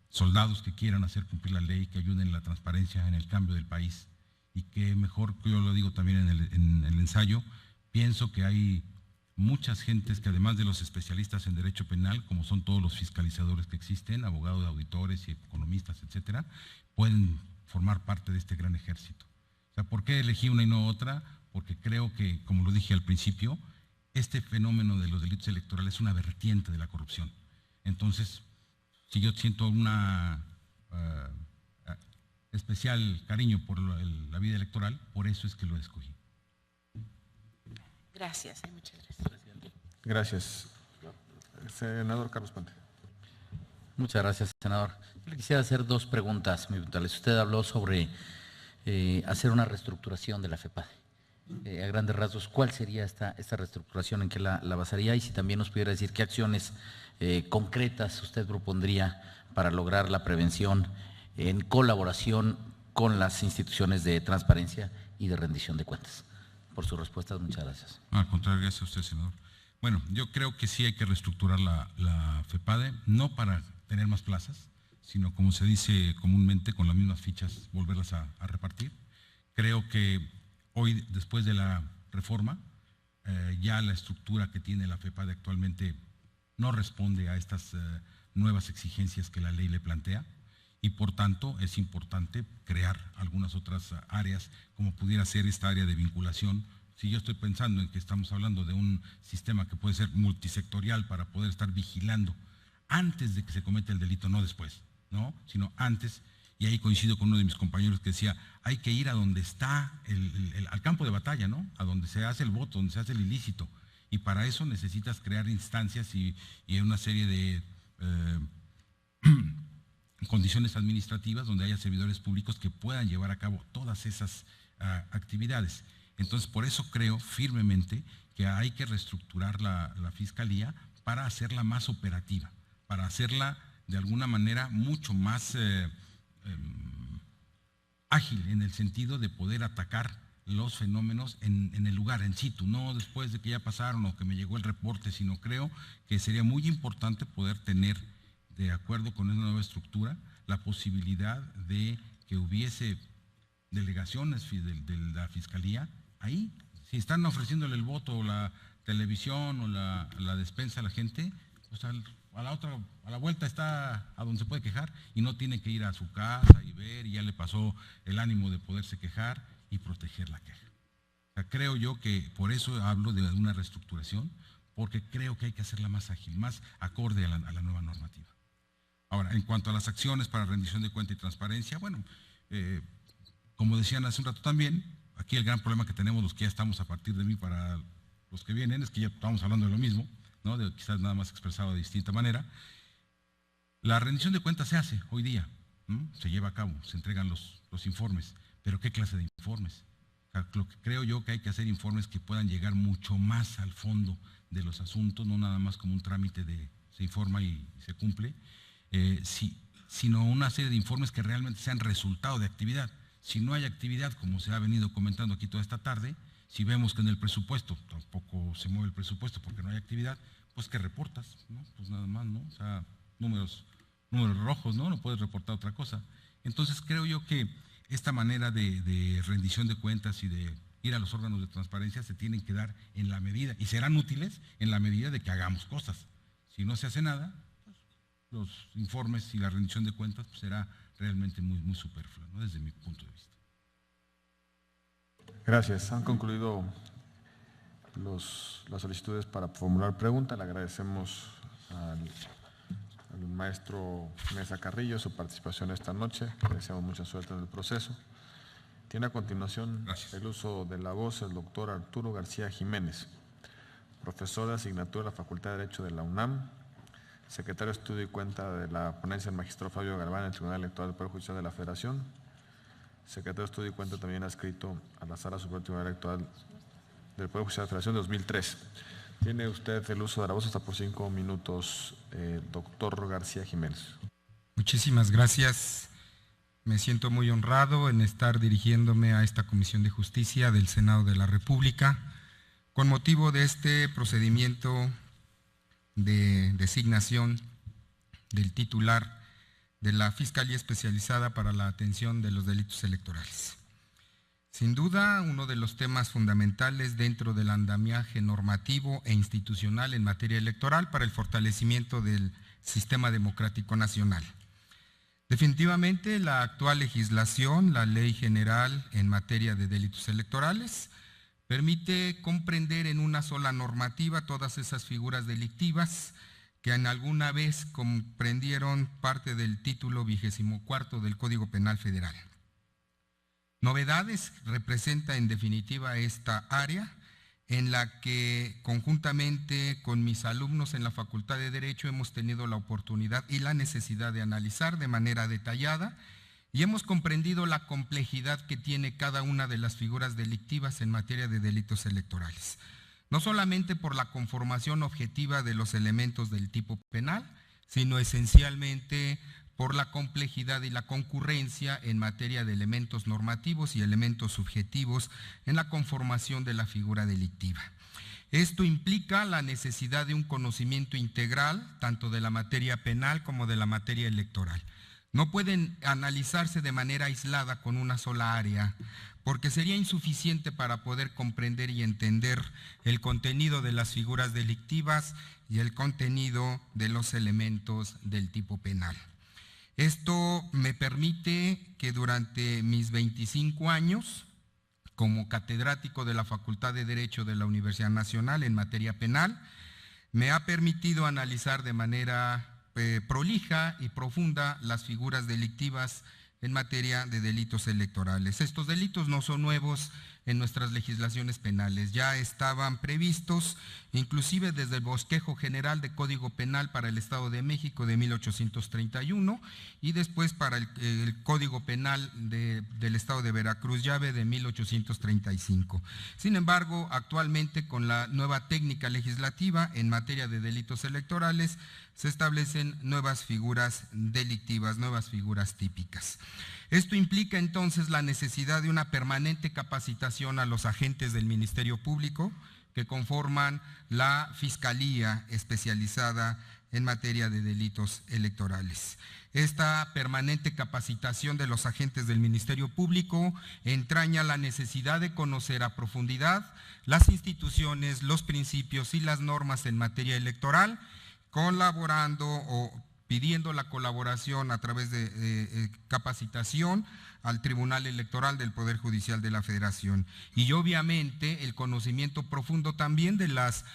soldados que quieran hacer cumplir la ley, que ayuden en la transparencia, en el cambio del país. Y que mejor, yo lo digo también en el ensayo, pienso que hay muchas gentes que además de los especialistas en derecho penal, como son todos los fiscalizadores que existen, abogados, auditores y economistas, etcétera, pueden formar parte de este gran ejército. O sea, ¿por qué elegí una y no otra? Porque creo que, como lo dije al principio, este fenómeno de los delitos electorales es una vertiente de la corrupción. Entonces, si yo siento una especial cariño por la vida electoral, por eso es que lo escogí. Gracias, muchas gracias. Gracias. Senador Carlos Puente. Muchas gracias, senador. Yo le quisiera hacer dos preguntas muy puntuales. Usted habló sobre hacer una reestructuración de la FEPADE. A grandes rasgos, ¿cuál sería esta reestructuración? ¿En qué la basaría? Y si también nos pudiera decir qué acciones concretas usted propondría para lograr la prevención en colaboración con las instituciones de transparencia y de rendición de cuentas. Por sus respuestas, muchas gracias. Al contrario, gracias a usted, senador. Bueno, yo creo que sí hay que reestructurar la FEPADE, no para tener más plazas, sino como se dice comúnmente, con las mismas fichas, volverlas a repartir. Creo que hoy, después de la reforma, ya la estructura que tiene la FEPADE actualmente no responde a estas nuevas exigencias que la ley le plantea. Y por tanto es importante crear algunas otras áreas, como pudiera ser esta área de vinculación. Si yo estoy pensando en que estamos hablando de un sistema que puede ser multisectorial para poder estar vigilando antes de que se cometa el delito, no después, ¿no? Sino antes, y ahí coincido con uno de mis compañeros que decía, hay que ir a donde está al campo de batalla, ¿no? A donde se hace el voto, donde se hace el ilícito. Y para eso necesitas crear instancias y una serie de condiciones administrativas donde haya servidores públicos que puedan llevar a cabo todas esas actividades. Entonces, por eso creo firmemente que hay que reestructurar la Fiscalía para hacerla más operativa, para hacerla de alguna manera mucho más ágil en el sentido de poder atacar los fenómenos en el lugar, en situ, no después de que ya pasaron o que me llegó el reporte, sino creo que sería muy importante poder tener, de acuerdo con esa nueva estructura, la posibilidad de que hubiese delegaciones de la Fiscalía ahí. Si están ofreciéndole el voto o la televisión o la despensa a la gente, pues a la vuelta está a donde se puede quejar y no tiene que ir a su casa y ver, y ya le pasó el ánimo de poderse quejar y proteger la queja. O sea, creo yo que por eso hablo de una reestructuración, porque creo que hay que hacerla más ágil, más acorde a la nueva normativa. Ahora, en cuanto a las acciones para rendición de cuenta y transparencia, bueno, como decían hace un rato también, aquí el gran problema que tenemos los que ya estamos a partir de mí para los que vienen es que ya estamos hablando de lo mismo, ¿no? De quizás nada más expresado de distinta manera. La rendición de cuentas se hace hoy día, ¿no? Se lleva a cabo, se entregan los informes, pero ¿qué clase de informes? O sea, lo que creo yo que hay que hacer informes que puedan llegar mucho más al fondo de los asuntos, no nada más como un trámite de se informa y se cumple, sino una serie de informes que realmente sean resultado de actividad. Si no hay actividad, como se ha venido comentando aquí toda esta tarde, si vemos que en el presupuesto tampoco se mueve el presupuesto porque no hay actividad, pues ¿qué reportas? ¿No? Pues nada más, ¿no? O sea, números rojos, ¿no? No puedes reportar otra cosa. Entonces creo yo que esta manera de rendición de cuentas y de ir a los órganos de transparencia se tienen que dar en la medida, y serán útiles en la medida de que hagamos cosas. Si no se hace nada, pues, los informes y la rendición de cuentas pues, será realmente muy superfluo, ¿no? Desde mi punto de vista. Gracias. Han concluido las solicitudes para formular preguntas. Le agradecemos al maestro Mesa Carrillo su participación esta noche. Le deseamos mucha suerte en el proceso. Tiene a continuación el uso de la voz el doctor Arturo García Jiménez, profesor de asignatura de la Facultad de Derecho de la UNAM, secretario de Estudio y Cuenta de la ponencia del magistrado Fabio Galván en el Tribunal Electoral del Poder Judicial de la Federación, secretario de Estudio y Cuenta también adscrito a la Sala Superior del Tribunal Electoral del Poder Judicial de la Federación de 2003. Tiene usted el uso de la voz hasta por 5 minutos, doctor García Jiménez. Muchísimas gracias. Me siento muy honrado en estar dirigiéndome a esta Comisión de Justicia del Senado de la República con motivo de este procedimiento de designación del titular de la Fiscalía Especializada para la Atención de los Delitos Electorales. Sin duda, uno de los temas fundamentales dentro del andamiaje normativo e institucional en materia electoral para el fortalecimiento del sistema democrático nacional. Definitivamente, la actual legislación, la Ley General en materia de delitos electorales, permite comprender en una sola normativa todas esas figuras delictivas que en alguna vez comprendieron parte del título 24 del Código Penal Federal. Novedades representa en definitiva esta área en la que conjuntamente con mis alumnos en la Facultad de Derecho hemos tenido la oportunidad y la necesidad de analizar de manera detallada y hemos comprendido la complejidad que tiene cada una de las figuras delictivas en materia de delitos electorales. No solamente por la conformación objetiva de los elementos del tipo penal, sino esencialmente por la complejidad y la concurrencia en materia de elementos normativos y elementos subjetivos en la conformación de la figura delictiva. Esto implica la necesidad de un conocimiento integral, tanto de la materia penal como de la materia electoral. No pueden analizarse de manera aislada con una sola área, porque sería insuficiente para poder comprender y entender el contenido de las figuras delictivas y el contenido de los elementos del tipo penal. Esto me permite que durante mis 25 años, como catedrático de la Facultad de Derecho de la Universidad Nacional en materia penal, me ha permitido analizar de manera prolija y profunda las figuras delictivas en materia de delitos electorales. Estos delitos no son nuevos en nuestras legislaciones penales, ya estaban previstos inclusive desde el Bosquejo General de Código Penal para el Estado de México de 1831 y después para el Código Penal del Estado de Veracruz, llave de 1835. Sin embargo, actualmente con la nueva técnica legislativa en materia de delitos electorales se establecen nuevas figuras delictivas, nuevas figuras típicas. Esto implica entonces la necesidad de una permanente capacitación a los agentes del Ministerio Público que conforman la Fiscalía Especializada en materia de delitos electorales. Esta permanente capacitación de los agentes del Ministerio Público entraña la necesidad de conocer a profundidad las instituciones, los principios y las normas en materia electoral, colaborando o pidiendo la colaboración a través de capacitación al Tribunal Electoral del Poder Judicial de la Federación y obviamente el conocimiento profundo también de las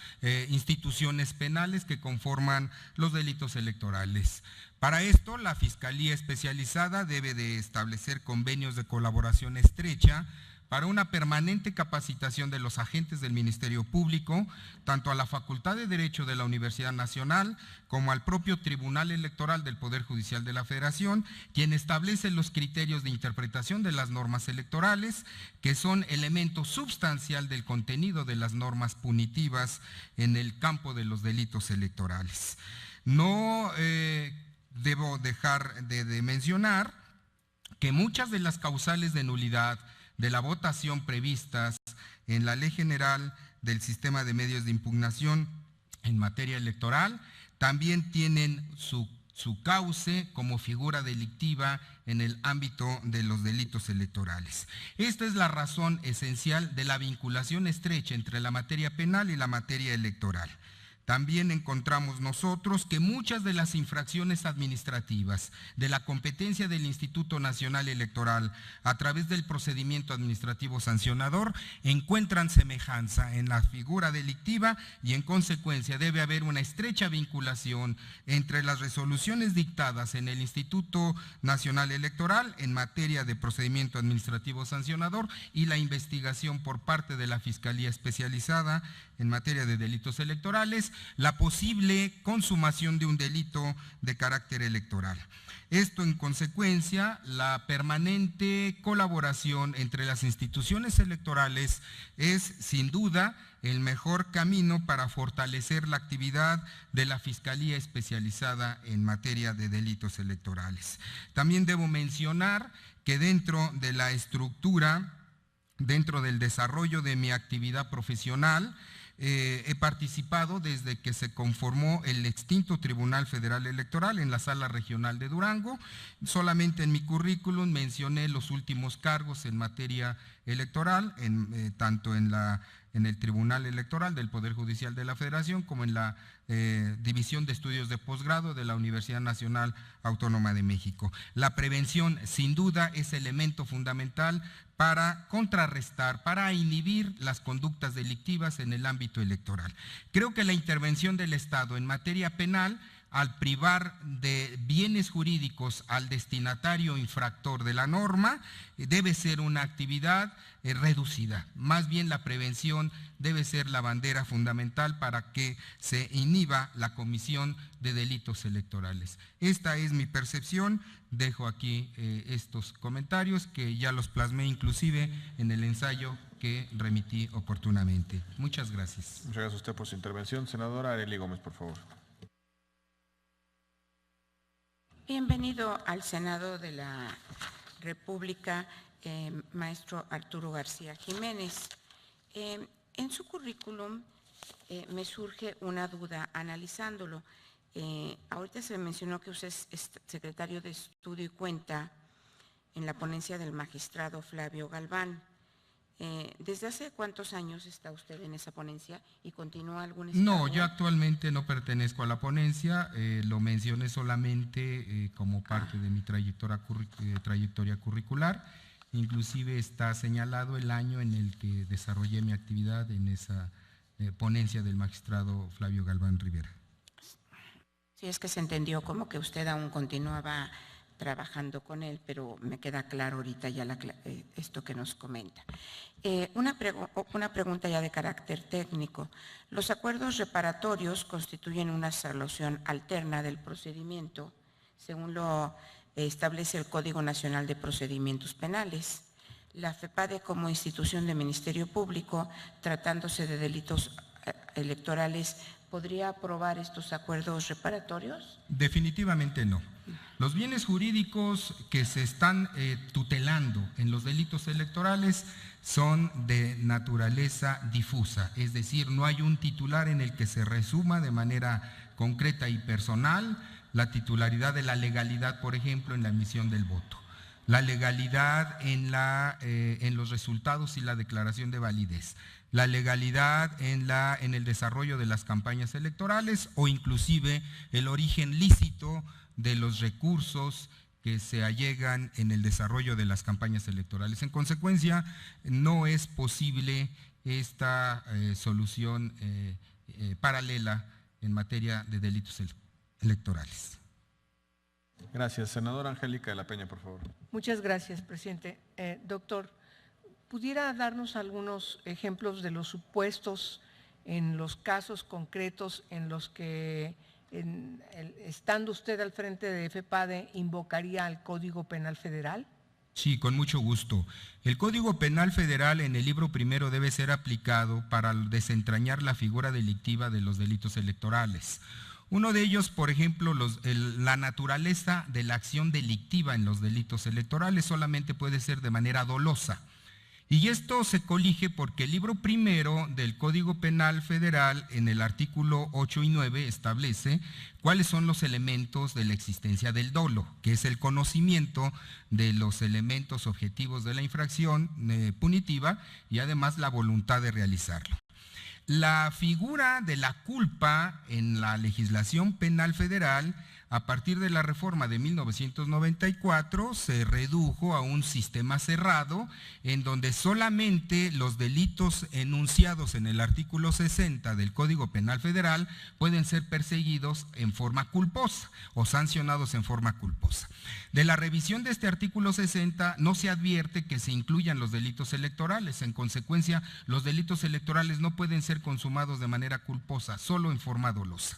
instituciones penales que conforman los delitos electorales. Para esto, la Fiscalía Especializada debe de establecer convenios de colaboración estrecha para una permanente capacitación de los agentes del Ministerio Público, tanto a la Facultad de Derecho de la Universidad Nacional como al propio Tribunal Electoral del Poder Judicial de la Federación, quien establece los criterios de interpretación de las normas electorales, que son elemento sustancial del contenido de las normas punitivas en el campo de los delitos electorales. No debo dejar de mencionar que muchas de las causales de nulidad de la votación previstas en la Ley General del Sistema de Medios de Impugnación en materia electoral también tienen su cauce como figura delictiva en el ámbito de los delitos electorales. Esta es la razón esencial de la vinculación estrecha entre la materia penal y la materia electoral. También encontramos nosotros que muchas de las infracciones administrativas de la competencia del Instituto Nacional Electoral a través del procedimiento administrativo sancionador encuentran semejanza en la figura delictiva y en consecuencia debe haber una estrecha vinculación entre las resoluciones dictadas en el Instituto Nacional Electoral en materia de procedimiento administrativo sancionador y la investigación por parte de la Fiscalía Especializada en materia de delitos electorales, la posible consumación de un delito de carácter electoral. Esto en consecuencia, la permanente colaboración entre las instituciones electorales es sin duda el mejor camino para fortalecer la actividad de la Fiscalía Especializada en materia de delitos electorales. También debo mencionar que dentro de la estructura, dentro del desarrollo de mi actividad profesional, he participado desde que se conformó el extinto Tribunal Federal Electoral en la Sala Regional de Durango. Solamente en mi currículum mencioné los últimos cargos en materia electoral, tanto en el Tribunal Electoral del Poder Judicial de la Federación como en la División de Estudios de Posgrado de la Universidad Nacional Autónoma de México. La prevención, sin duda, es elemento fundamental para contrarrestar, para inhibir las conductas delictivas en el ámbito electoral. Creo que la intervención del Estado en materia penal, al privar de bienes jurídicos al destinatario infractor de la norma, debe ser una actividad reducida. Más bien la prevención debe ser la bandera fundamental para que se inhiba la comisión de delitos electorales. Esta es mi percepción. Dejo aquí estos comentarios que ya los plasmé inclusive en el ensayo que remití oportunamente. Muchas gracias. Muchas gracias a usted por su intervención. Senadora Arely Gómez, por favor. Bienvenido al Senado de la República, maestro Arturo García Jiménez. En su currículum me surge una duda analizándolo. Ahorita se mencionó que usted es secretario de Estudio y Cuenta en la ponencia del magistrado Flavio Galván. ¿Desde hace cuántos años está usted en esa ponencia y continúa algún escalón? No, yo actualmente no pertenezco a la ponencia, lo mencioné solamente como parte de mi trayectoria curricular, inclusive está señalado el año en el que desarrollé mi actividad en esa ponencia del magistrado Flavio Galván Rivera. Sí, es que se entendió como que usted aún continuaba trabajando con él, pero me queda claro ahorita ya esto que nos comenta. Una pregunta ya de carácter técnico. Los acuerdos reparatorios constituyen una solución alterna del procedimiento, según lo establece el Código Nacional de Procedimientos Penales. La FEPADE, como institución de Ministerio Público, tratándose de delitos electorales, ¿podría aprobar estos acuerdos reparatorios? Definitivamente no. Los bienes jurídicos que se están tutelando en los delitos electorales son de naturaleza difusa, es decir, no hay un titular en el que se resuma de manera concreta y personal la titularidad de la legalidad, por ejemplo, en la emisión del voto, la legalidad en los resultados y la declaración de validez, la legalidad en el desarrollo de las campañas electorales o inclusive el origen lícito de los recursos que se allegan en el desarrollo de las campañas electorales. En consecuencia, no es posible esta solución paralela en materia de delitos electorales. Gracias. Senadora Angélica de la Peña, por favor. Muchas gracias, presidente. Doctor, ¿pudiera darnos algunos ejemplos de los supuestos en los casos concretos en los que, estando usted al frente de FEPADE, invocaría al Código Penal Federal? Sí, con mucho gusto. El Código Penal Federal en el libro primero debe ser aplicado para desentrañar la figura delictiva de los delitos electorales. Uno de ellos, por ejemplo, la naturaleza de la acción delictiva en los delitos electorales solamente puede ser de manera dolosa. Y esto se colige porque el libro primero del Código Penal Federal en el artículo 8 y 9 establece cuáles son los elementos de la existencia del dolo, que es el conocimiento de los elementos objetivos de la infracción punitiva y además la voluntad de realizarlo. La figura de la culpa en la legislación penal federal, a partir de la reforma de 1994, se redujo a un sistema cerrado en donde solamente los delitos enunciados en el artículo 60 del Código Penal Federal pueden ser perseguidos en forma culposa o sancionados en forma culposa. De la revisión de este artículo 60 no se advierte que se incluyan los delitos electorales. En consecuencia, los delitos electorales no pueden ser consumados de manera culposa, solo en forma dolosa.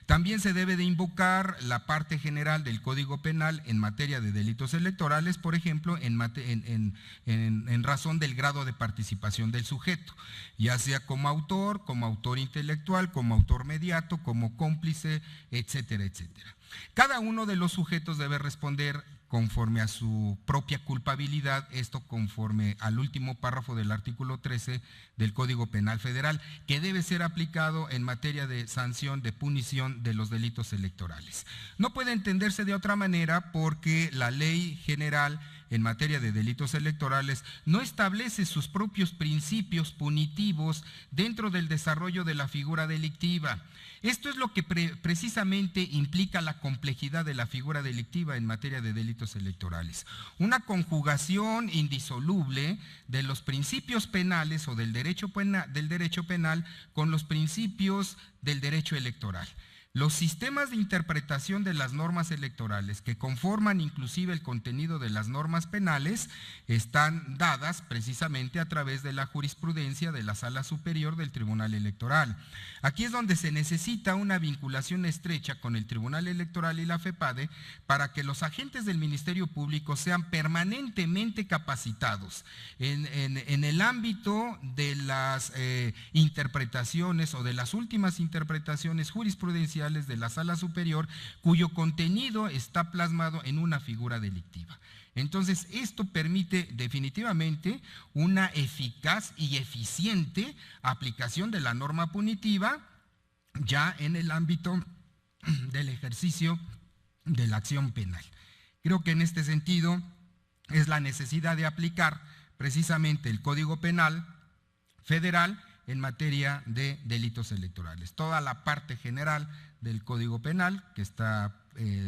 También se debe de invocar la parte general del Código Penal en materia de delitos electorales, por ejemplo, en razón del grado de participación del sujeto, ya sea como autor intelectual, como autor mediato, como cómplice, etcétera, etcétera. Cada uno de los sujetos debe responder conforme a su propia culpabilidad, esto conforme al último párrafo del artículo 13 del Código Penal Federal, que debe ser aplicado en materia de sanción, de punición de los delitos electorales. No puede entenderse de otra manera porque la ley general en materia de delitos electorales no establece sus propios principios punitivos dentro del desarrollo de la figura delictiva. Esto es lo que precisamente implica la complejidad de la figura delictiva en materia de delitos electorales. Una conjugación indisoluble de los principios penales o del derecho penal con los principios del derecho electoral. Los sistemas de interpretación de las normas electorales que conforman inclusive el contenido de las normas penales están dadas precisamente a través de la jurisprudencia de la Sala Superior del Tribunal Electoral. Aquí es donde se necesita una vinculación estrecha con el Tribunal Electoral y la FEPADE para que los agentes del Ministerio Público sean permanentemente capacitados en el ámbito de las interpretaciones o de las últimas interpretaciones jurisprudenciales de la Sala Superior, cuyo contenido está plasmado en una figura delictiva. Entonces, esto permite definitivamente una eficaz y eficiente aplicación de la norma punitiva ya en el ámbito del ejercicio de la acción penal. Creo que en este sentido es la necesidad de aplicar precisamente el Código Penal Federal en materia de delitos electorales. Toda la parte general del Código Penal que está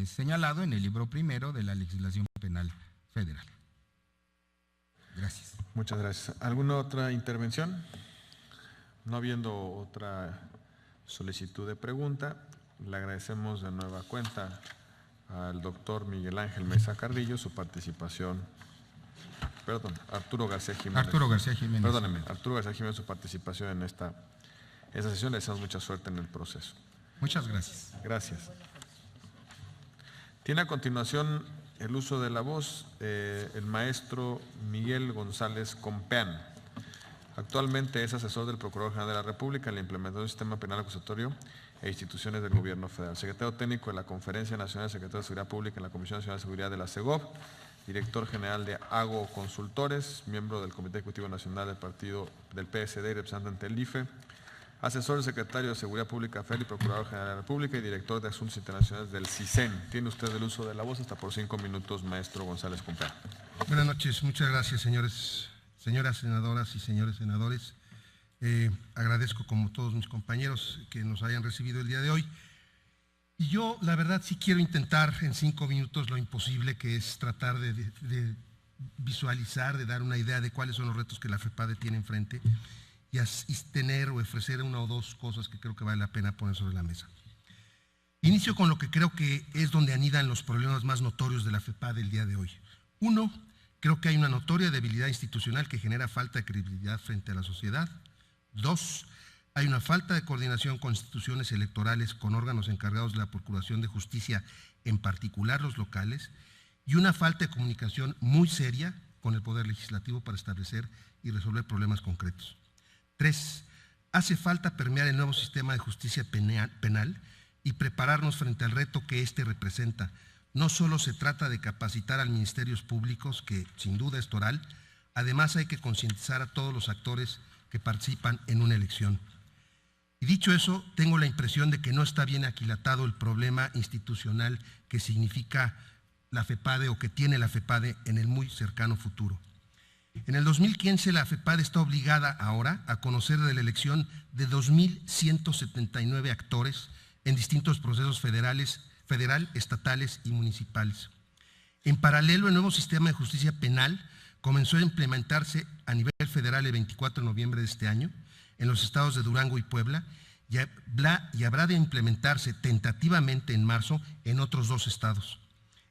señalado en el libro primero de la legislación penal federal. Gracias. Muchas gracias. ¿Alguna otra intervención? No habiendo otra solicitud de pregunta, le agradecemos de nueva cuenta al doctor Miguel Ángel Mesa Carrillo su participación. Perdón, Arturo García Jiménez. Perdóneme, Arturo García Jiménez su participación en esta sesión. Le deseamos mucha suerte en el proceso. Muchas gracias. Gracias. Tiene a continuación el uso de la voz el maestro Miguel González Compeán. Actualmente es asesor del Procurador General de la República en la implementación del sistema penal acusatorio e instituciones del Gobierno Federal. Secretario técnico de la Conferencia Nacional de Secretarios de Seguridad Pública en la Comisión Nacional de Seguridad de la CEGOV, director general de AGO Consultores, miembro del Comité Ejecutivo Nacional del Partido del PSD y representante del IFE, asesor del secretario de Seguridad Pública Federal y Procurador General de la República y director de Asuntos Internacionales del CISEN. Tiene usted el uso de la voz hasta por 5 minutos, maestro González Compeán. Buenas noches, muchas gracias, señoras senadoras y señores senadores. Agradezco, como todos mis compañeros, que nos hayan recibido el día de hoy. Y yo, la verdad, sí quiero intentar en 5 minutos lo imposible, que es tratar de visualizar, de dar una idea de cuáles son los retos que la FEPADE tiene enfrente y tener o ofrecer una o dos cosas que creo que vale la pena poner sobre la mesa. Inicio con lo que creo que es donde anidan los problemas más notorios de la FEPADE el día de hoy. Uno, Creo que hay una notoria debilidad institucional que genera falta de credibilidad frente a la sociedad. 2, hay una falta de coordinación con instituciones electorales, con órganos encargados de la Procuración de Justicia, en particular los locales, y una falta de comunicación muy seria con el Poder Legislativo para establecer y resolver problemas concretos. 3, hace falta permear el nuevo sistema de justicia penal y prepararnos frente al reto que éste representa. No solo se trata de capacitar a ministerios públicos, que sin duda es toral, además hay que concientizar a todos los actores que participan en una elección. Y dicho eso, tengo la impresión de que no está bien aquilatado el problema institucional que significa la FEPADE o que tiene la FEPADE en el muy cercano futuro. En el 2015 la FEPADE está obligada ahora a conocer de la elección de 2.179 actores en distintos procesos federal, estatales y municipales. En paralelo, el nuevo sistema de justicia penal comenzó a implementarse a nivel federal el 24 de noviembre de este año en los estados de Durango y Puebla y habrá de implementarse tentativamente en marzo en otros 2 estados.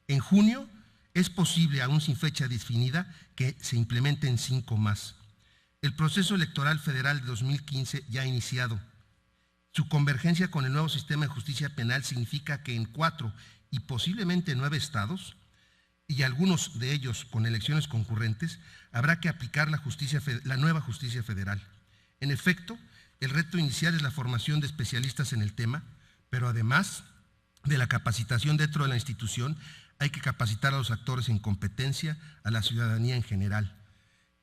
En junio es posible, aún sin fecha definida, que se implementen 5 más. El proceso electoral federal de 2015 ya ha iniciado. Su convergencia con el nuevo sistema de justicia penal significa que en 4 y posiblemente 9 estados, y algunos de ellos con elecciones concurrentes, habrá que aplicar la nueva justicia federal. En efecto, el reto inicial es la formación de especialistas en el tema, pero además de la capacitación dentro de la institución, hay que capacitar a los actores en competencia, a la ciudadanía en general.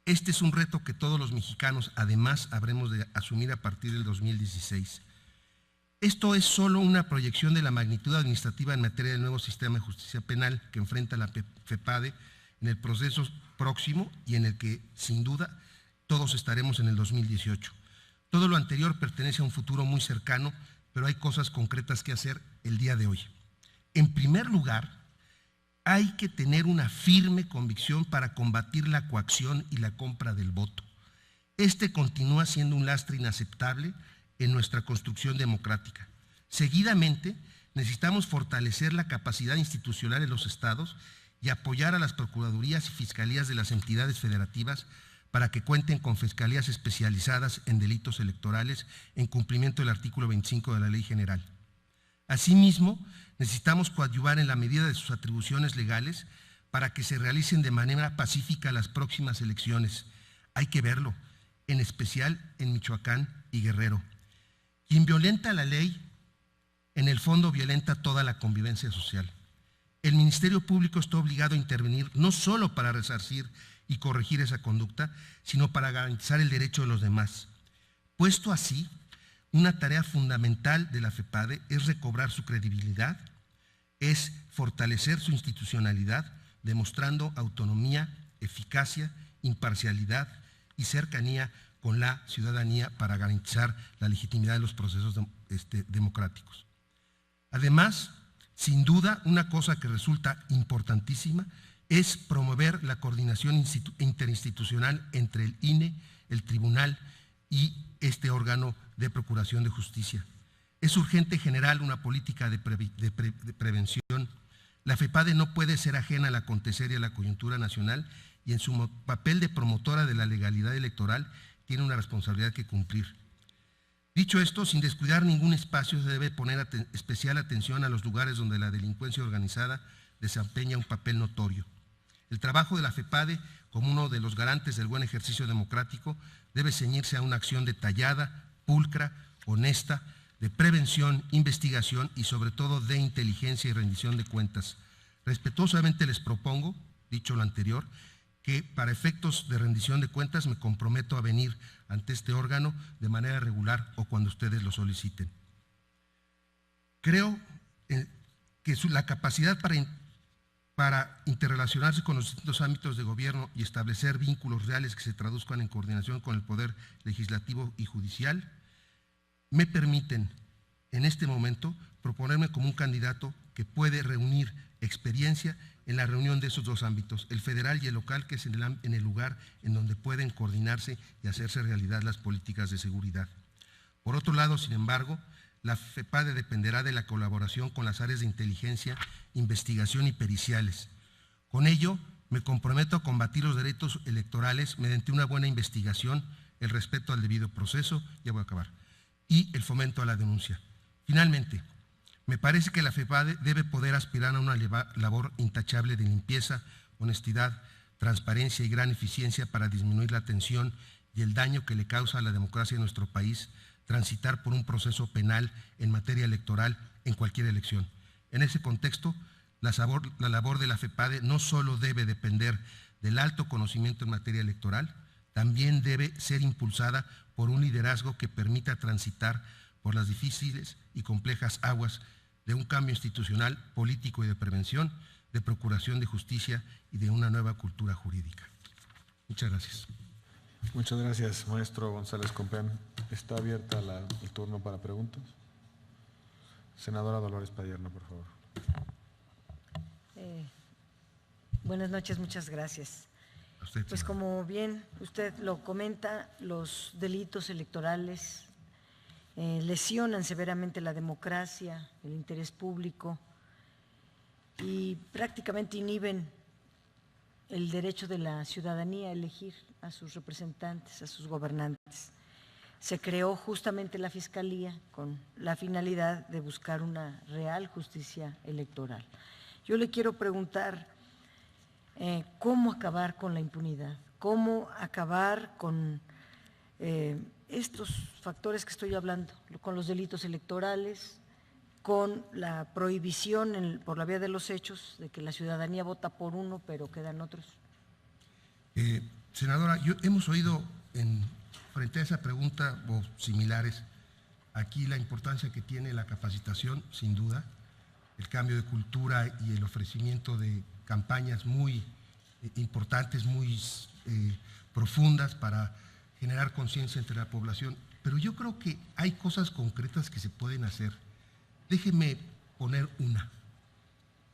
Este es un reto que todos los mexicanos además habremos de asumir a partir del 2016. Esto es solo una proyección de la magnitud administrativa en materia del nuevo sistema de justicia penal que enfrenta la FEPADE en el proceso próximo y en el que, sin duda, todos estaremos en el 2018. Todo lo anterior pertenece a un futuro muy cercano, pero hay cosas concretas que hacer el día de hoy. En primer lugar, hay que tener una firme convicción para combatir la coacción y la compra del voto. Este continúa siendo un lastre inaceptable en nuestra construcción democrática. Seguidamente, necesitamos fortalecer la capacidad institucional en los estados y apoyar a las procuradurías y fiscalías de las entidades federativas para que cuenten con fiscalías especializadas en delitos electorales en cumplimiento del artículo 25 de la Ley General. Asimismo, necesitamos coadyuvar en la medida de sus atribuciones legales para que se realicen de manera pacífica las próximas elecciones. Hay que verlo, en especial en Michoacán y Guerrero. Quien violenta la ley, en el fondo violenta toda la convivencia social. El Ministerio Público está obligado a intervenir no solo para resarcir y corregir esa conducta, sino para garantizar el derecho de los demás. Puesto así, una tarea fundamental de la FEPADE es recobrar su credibilidad, es fortalecer su institucionalidad, demostrando autonomía, eficacia, imparcialidad y cercanía con la ciudadanía para garantizar la legitimidad de los procesos democráticos. Además, sin duda, una cosa que resulta importantísima es promover la coordinación interinstitucional entre el INE, el Tribunal y este órgano de Procuración de Justicia. Es urgente generar una política de prevención. La FEPADE no puede ser ajena al acontecer y a la coyuntura nacional y en su papel de promotora de la legalidad electoral tiene una responsabilidad que cumplir. Dicho esto, sin descuidar ningún espacio, se debe poner especial atención a los lugares donde la delincuencia organizada desempeña un papel notorio. El trabajo de la FEPADE, como uno de los garantes del buen ejercicio democrático, debe ceñirse a una acción detallada, pulcra, honesta, de prevención, investigación y sobre todo de inteligencia y rendición de cuentas. Respetuosamente les propongo, dicho lo anterior, que para efectos de rendición de cuentas me comprometo a venir ante este órgano de manera regular o cuando ustedes lo soliciten. Creo que la capacidad para interrelacionarse con los distintos ámbitos de gobierno y establecer vínculos reales que se traduzcan en coordinación con el Poder Legislativo y Judicial, me permiten en este momento proponerme como un candidato que puede reunir experiencia en la reunión de esos 2 ámbitos, el federal y el local, que es en el lugar en donde pueden coordinarse y hacerse realidad las políticas de seguridad. Por otro lado, sin embargo, la FEPADE dependerá de la colaboración con las áreas de inteligencia, investigación y periciales. Con ello, Me comprometo a combatir los delitos electorales mediante una buena investigación, el respeto al debido proceso, ya voy a acabar, y el fomento a la denuncia. Finalmente, me parece que la FEPADE debe poder aspirar a una labor intachable de limpieza, honestidad, transparencia y gran eficiencia para disminuir la tensión y el daño que le causa a la democracia de nuestro país transitar por un proceso penal en materia electoral en cualquier elección. En ese contexto, la labor de la FEPADE no solo debe depender del alto conocimiento en materia electoral, también debe ser impulsada por un liderazgo que permita transitar por las difíciles y complejas aguas de un cambio institucional, político y de prevención, de procuración de justicia y de una nueva cultura jurídica. Muchas gracias. Muchas gracias, maestro González Compeán. Está abierta el turno para preguntas. Senadora Dolores Padierna, por favor. Buenas noches, muchas gracias. Pues como bien usted lo comenta, los delitos electorales lesionan severamente la democracia, el interés público y prácticamente inhiben el derecho de la ciudadanía a elegir a sus representantes, a sus gobernantes. Se creó justamente la Fiscalía con la finalidad de buscar una real justicia electoral. Yo le quiero preguntar cómo acabar con la impunidad, cómo acabar con estos factores que estoy hablando, con los delitos electorales, con la prohibición por la vía de los hechos de que la ciudadanía vota por uno pero quedan otros. Senadora, hemos oído frente a esa pregunta o similares, aquí la importancia que tiene la capacitación, sin duda, el cambio de cultura y el ofrecimiento de campañas muy importantes, muy profundas para generar conciencia entre la población. Pero yo creo que hay cosas concretas que se pueden hacer. Déjeme poner una.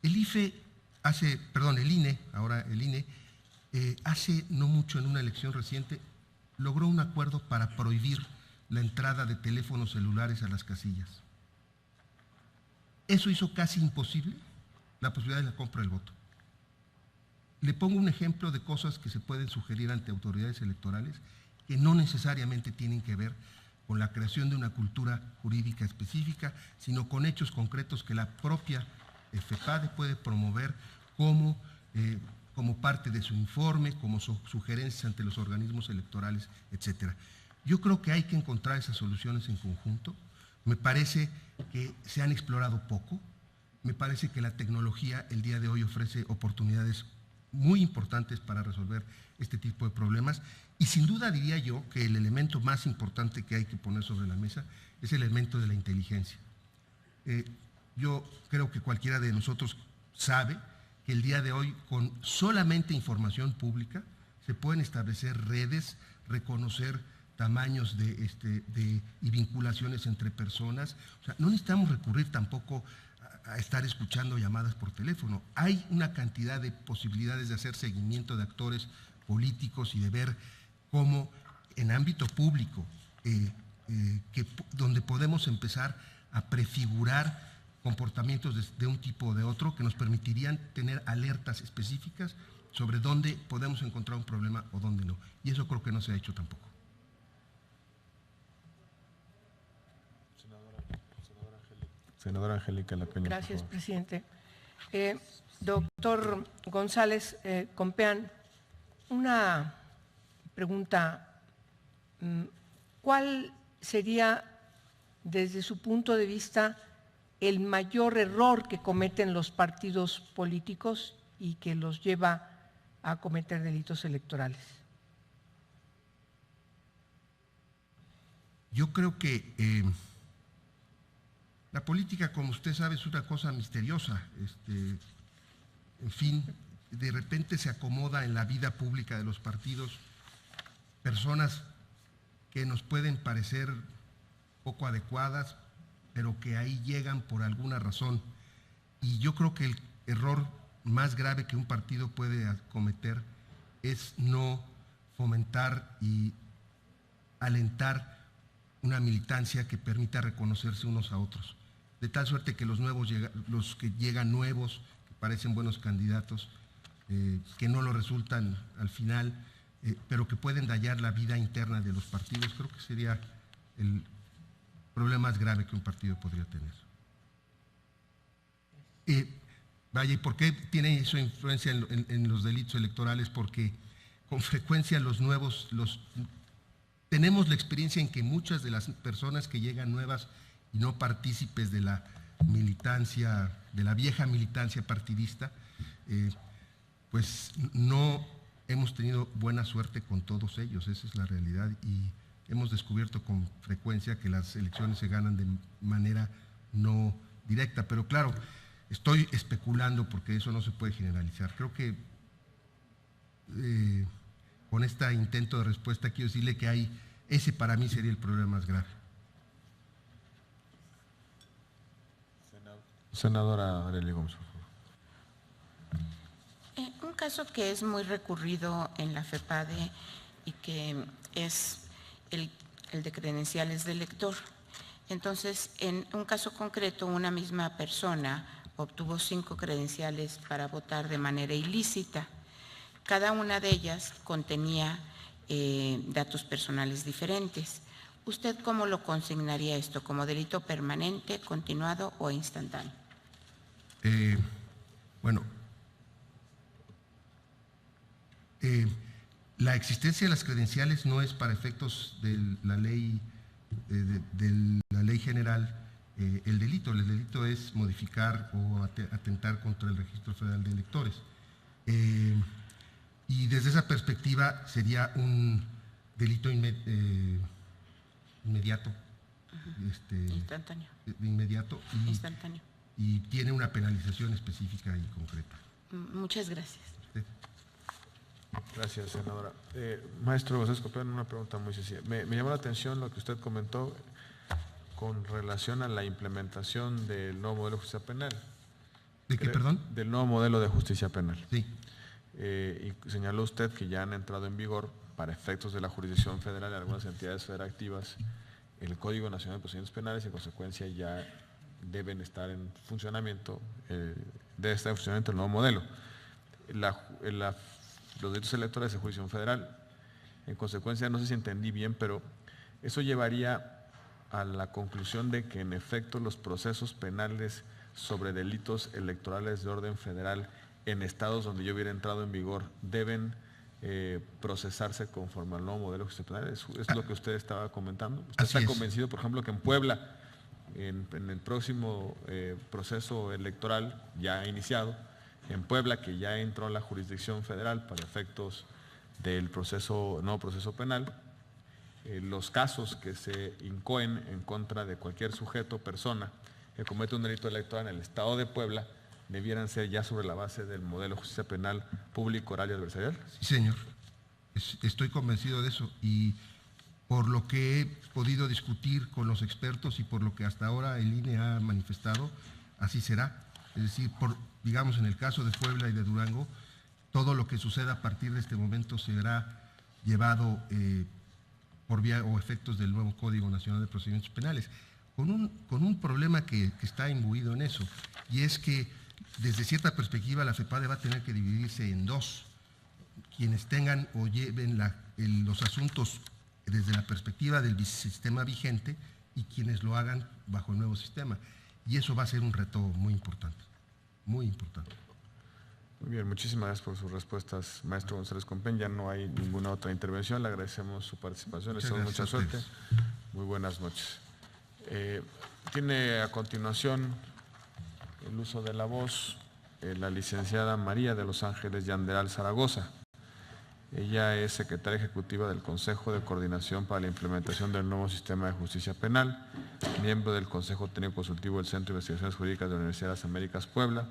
El INE, hace no mucho en una elección reciente, logró un acuerdo para prohibir la entrada de teléfonos celulares a las casillas. Eso hizo casi imposible la posibilidad de la compra del voto. Le pongo un ejemplo de cosas que se pueden sugerir ante autoridades electorales que no necesariamente tienen que ver con la creación de una cultura jurídica específica, sino con hechos concretos que la propia FEPADE puede promover como parte de su informe, como sugerencias ante los organismos electorales, etcétera. Yo creo que hay que encontrar esas soluciones en conjunto. Me parece que se han explorado poco. Me parece que la tecnología el día de hoy ofrece oportunidades muy importantes para resolver este tipo de problemas. Y sin duda diría yo que el elemento más importante que hay que poner sobre la mesa es el elemento de la inteligencia. Yo creo que cualquiera de nosotros sabe que el día de hoy, con solamente información pública, se pueden establecer redes, reconocer tamaños y vinculaciones entre personas. O sea, no necesitamos recurrir tampoco a estar escuchando llamadas por teléfono. Hay una cantidad de posibilidades de hacer seguimiento de actores políticos y de ver cómo en ámbito público, donde podemos empezar a prefigurar comportamientos de un tipo o de otro que nos permitirían tener alertas específicas sobre dónde podemos encontrar un problema o dónde no. Y eso creo que no se ha hecho tampoco. Senadora Angélica Lapeña. Gracias, presidente. Doctor González Compeán, una pregunta. ¿Cuál sería, desde su punto de vista, el mayor error que cometen los partidos políticos y que los lleva a cometer delitos electorales? Yo creo que la política, como usted sabe, es una cosa misteriosa. En fin, de repente se acomoda en la vida pública de los partidos personas que nos pueden parecer poco adecuadas, pero que ahí llegan por alguna razón. Y yo creo que el error más grave que un partido puede cometer es no fomentar y alentar una militancia que permita reconocerse unos a otros. De tal suerte que los que llegan nuevos, que parecen buenos candidatos, que no lo resultan al final, pero que pueden dañar la vida interna de los partidos. Creo que sería el problema más grave que un partido podría tener. Vaya, ¿y por qué tiene eso influencia en los delitos electorales? Porque con frecuencia tenemos la experiencia en que muchas de las personas que llegan nuevas y no partícipes de la militancia, de la vieja militancia partidista, pues no hemos tenido buena suerte con todos ellos, esa es la realidad, y hemos descubierto con frecuencia que las elecciones se ganan de manera no directa, pero claro, estoy especulando porque eso no se puede generalizar. Creo que con este intento de respuesta quiero decirle que ese para mí sería el problema más grave. Senadora Arely Gómez, por favor. Un caso que es muy recurrido en la FEPADE y que es el de credenciales de elector. Entonces, en un caso concreto, una misma persona obtuvo 5 credenciales para votar de manera ilícita. Cada una de ellas contenía datos personales diferentes. ¿Usted cómo lo consignaría esto? ¿Como delito permanente, continuado o instantáneo? La existencia de las credenciales no es para efectos de la ley general el delito. El delito es modificar o atentar contra el Registro Federal de Electores. Y desde esa perspectiva sería un delito inmediato. Instantáneo. Inmediato Instantáneo. Y tiene una penalización específica y concreta. Muchas gracias. Gracias, senadora. Maestro José Escopión, una pregunta muy sencilla. Me llamó la atención lo que usted comentó con relación a la implementación del nuevo modelo de justicia penal. ¿De qué, perdón? Del nuevo modelo de justicia penal. Sí. Y señaló usted que ya han entrado en vigor, para efectos de la jurisdicción federal y algunas entidades federativas, el Código Nacional de Procedimientos Penales y en consecuencia ya deben estar en funcionamiento, debe estar en funcionamiento el nuevo modelo. Los delitos electorales de jurisdicción federal, en consecuencia, no sé si entendí bien, pero eso llevaría a la conclusión de que en efecto los procesos penales sobre delitos electorales de orden federal en estados donde yo hubiera entrado en vigor deben procesarse conforme al nuevo modelo de justicia penal. ¿Es lo que usted estaba comentando? ¿Usted está convencido, por ejemplo, que en Puebla, en el próximo proceso electoral ya iniciado, en Puebla, que ya entró en la jurisdicción federal para efectos del nuevo proceso penal, los casos que se incoen en contra de cualquier sujeto o persona que comete un delito electoral en el estado de Puebla debieran ser ya sobre la base del modelo de justicia penal público, oral y adversarial? Sí, señor. Estoy convencido de eso y por lo que he podido discutir con los expertos y por lo que hasta ahora el INE ha manifestado, así será. Es decir, digamos en el caso de Puebla y de Durango, todo lo que suceda a partir de este momento será llevado por vía o efectos del nuevo Código Nacional de Procedimientos Penales, con un problema que está imbuido en eso, y es que desde cierta perspectiva la FEPADE va a tener que dividirse en dos: quienes tengan o lleven los asuntos desde la perspectiva del sistema vigente y quienes lo hagan bajo el nuevo sistema. Y eso va a ser un reto muy importante, muy importante. Muy bien, muchísimas gracias por sus respuestas, maestro González Compeán. Ya no hay ninguna otra intervención, le agradecemos su participación, les deseo mucha suerte. Muy buenas noches. Tiene a continuación el uso de la voz la licenciada María de los Ángeles Yanderal Zaragoza. Ella es secretaria ejecutiva del Consejo de Coordinación para la Implementación del Nuevo Sistema de Justicia Penal, miembro del Consejo Técnico Consultivo del Centro de Investigaciones Jurídicas de la Universidad de las Américas Puebla,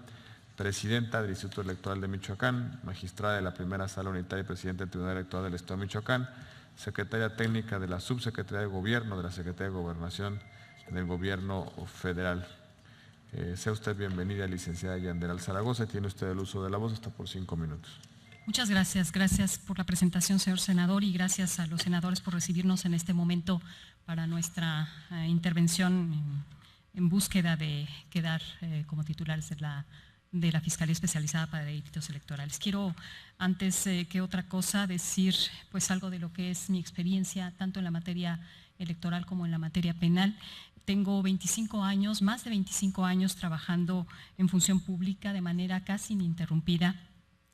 presidenta del Instituto Electoral de Michoacán, magistrada de la Primera Sala Unitaria y presidenta del Tribunal Electoral del Estado de Michoacán, secretaria técnica de la Subsecretaría de Gobierno de la Secretaría de Gobernación del Gobierno Federal. Sea usted bienvenida, licenciada Yanderal Zaragoza. Tiene usted el uso de la voz hasta por 5 minutos. Muchas gracias. Gracias por la presentación, señor senador, y gracias a los senadores por recibirnos en este momento para nuestra intervención en búsqueda de quedar como titulares de la de la Fiscalía Especializada para Delitos Electorales. Quiero, antes que otra cosa, decir pues algo de lo que es mi experiencia, tanto en la materia electoral como en la materia penal. Tengo 25 años, más de 25 años trabajando en función pública de manera casi ininterrumpida,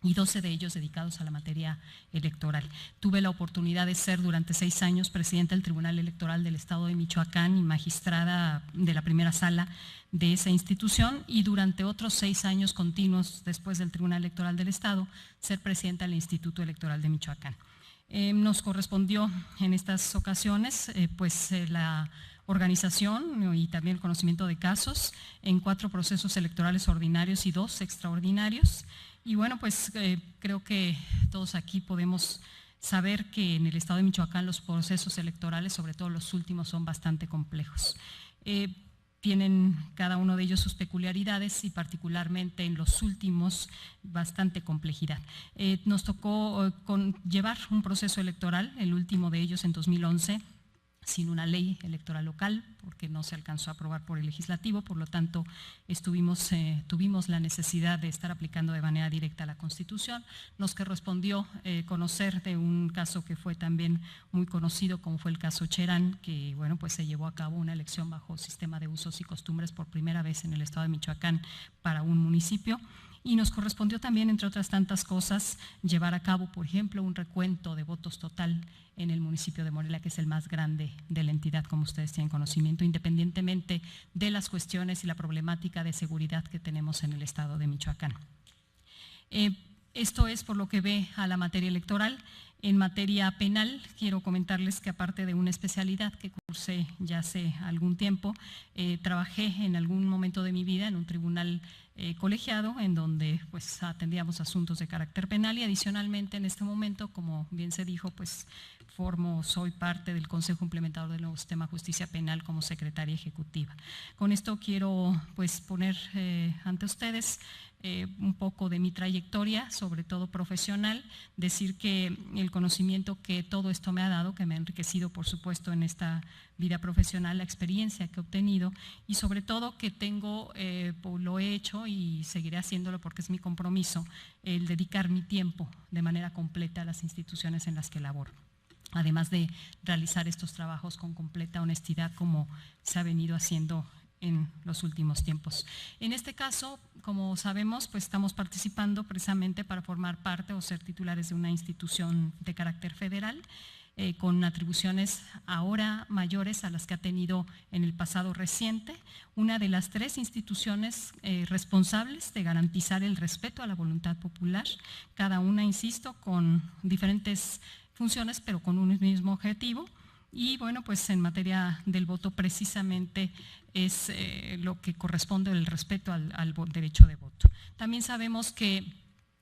y 12 de ellos dedicados a la materia electoral. Tuve la oportunidad de ser durante 6 años presidenta del Tribunal Electoral del Estado de Michoacán y magistrada de la primera sala de esa institución, y durante otros 6 años continuos después del Tribunal Electoral del Estado ser presidenta del Instituto Electoral de Michoacán. Nos correspondió en estas ocasiones la organización y también el conocimiento de casos en 4 procesos electorales ordinarios y 2 extraordinarios. Y bueno, pues creo que todos aquí podemos saber que en el Estado de Michoacán los procesos electorales, sobre todo los últimos, son bastante complejos. Tienen cada uno de ellos sus peculiaridades y particularmente en los últimos bastante complejidad. Nos tocó llevar un proceso electoral, el último de ellos en 2011, sin una ley electoral local, porque no se alcanzó a aprobar por el legislativo, por lo tanto tuvimos la necesidad de estar aplicando de manera directa la Constitución. Nos correspondió conocer de un caso que fue también muy conocido, como fue el caso Cherán, que bueno, pues se llevó a cabo una elección bajo sistema de usos y costumbres por primera vez en el Estado de Michoacán para un municipio. Y nos correspondió también, entre otras tantas cosas, llevar a cabo, por ejemplo, un recuento de votos total en el municipio de Morelia, que es el más grande de la entidad, como ustedes tienen conocimiento, independientemente de las cuestiones y la problemática de seguridad que tenemos en el Estado de Michoacán. Esto es por lo que ve a la materia electoral. En materia penal, quiero comentarles que aparte de una especialidad que cursé ya hace algún tiempo, trabajé en algún momento de mi vida en un tribunal colegiado en donde pues atendíamos asuntos de carácter penal, y adicionalmente en este momento, como bien se dijo, pues soy parte del Consejo Implementador del nuevo Sistema de Justicia Penal como secretaria ejecutiva. Con esto quiero pues poner ante ustedes un poco de mi trayectoria, sobre todo profesional, decir que el conocimiento que todo esto me ha dado, que me ha enriquecido por supuesto en esta vida profesional, la experiencia que he obtenido, y sobre todo que lo he hecho y seguiré haciéndolo porque es mi compromiso, el dedicar mi tiempo de manera completa a las instituciones en las que laboro, además de realizar estos trabajos con completa honestidad como se ha venido haciendo en los últimos tiempos. En este caso, como sabemos, pues estamos participando precisamente para formar parte o ser titulares de una institución de carácter federal, con atribuciones ahora mayores a las que ha tenido en el pasado reciente, una de las 3 instituciones responsables de garantizar el respeto a la voluntad popular, cada una, insisto, con diferentes funciones, pero con un mismo objetivo. Y bueno, pues en materia del voto precisamente es lo que corresponde el respeto al derecho de voto. También sabemos que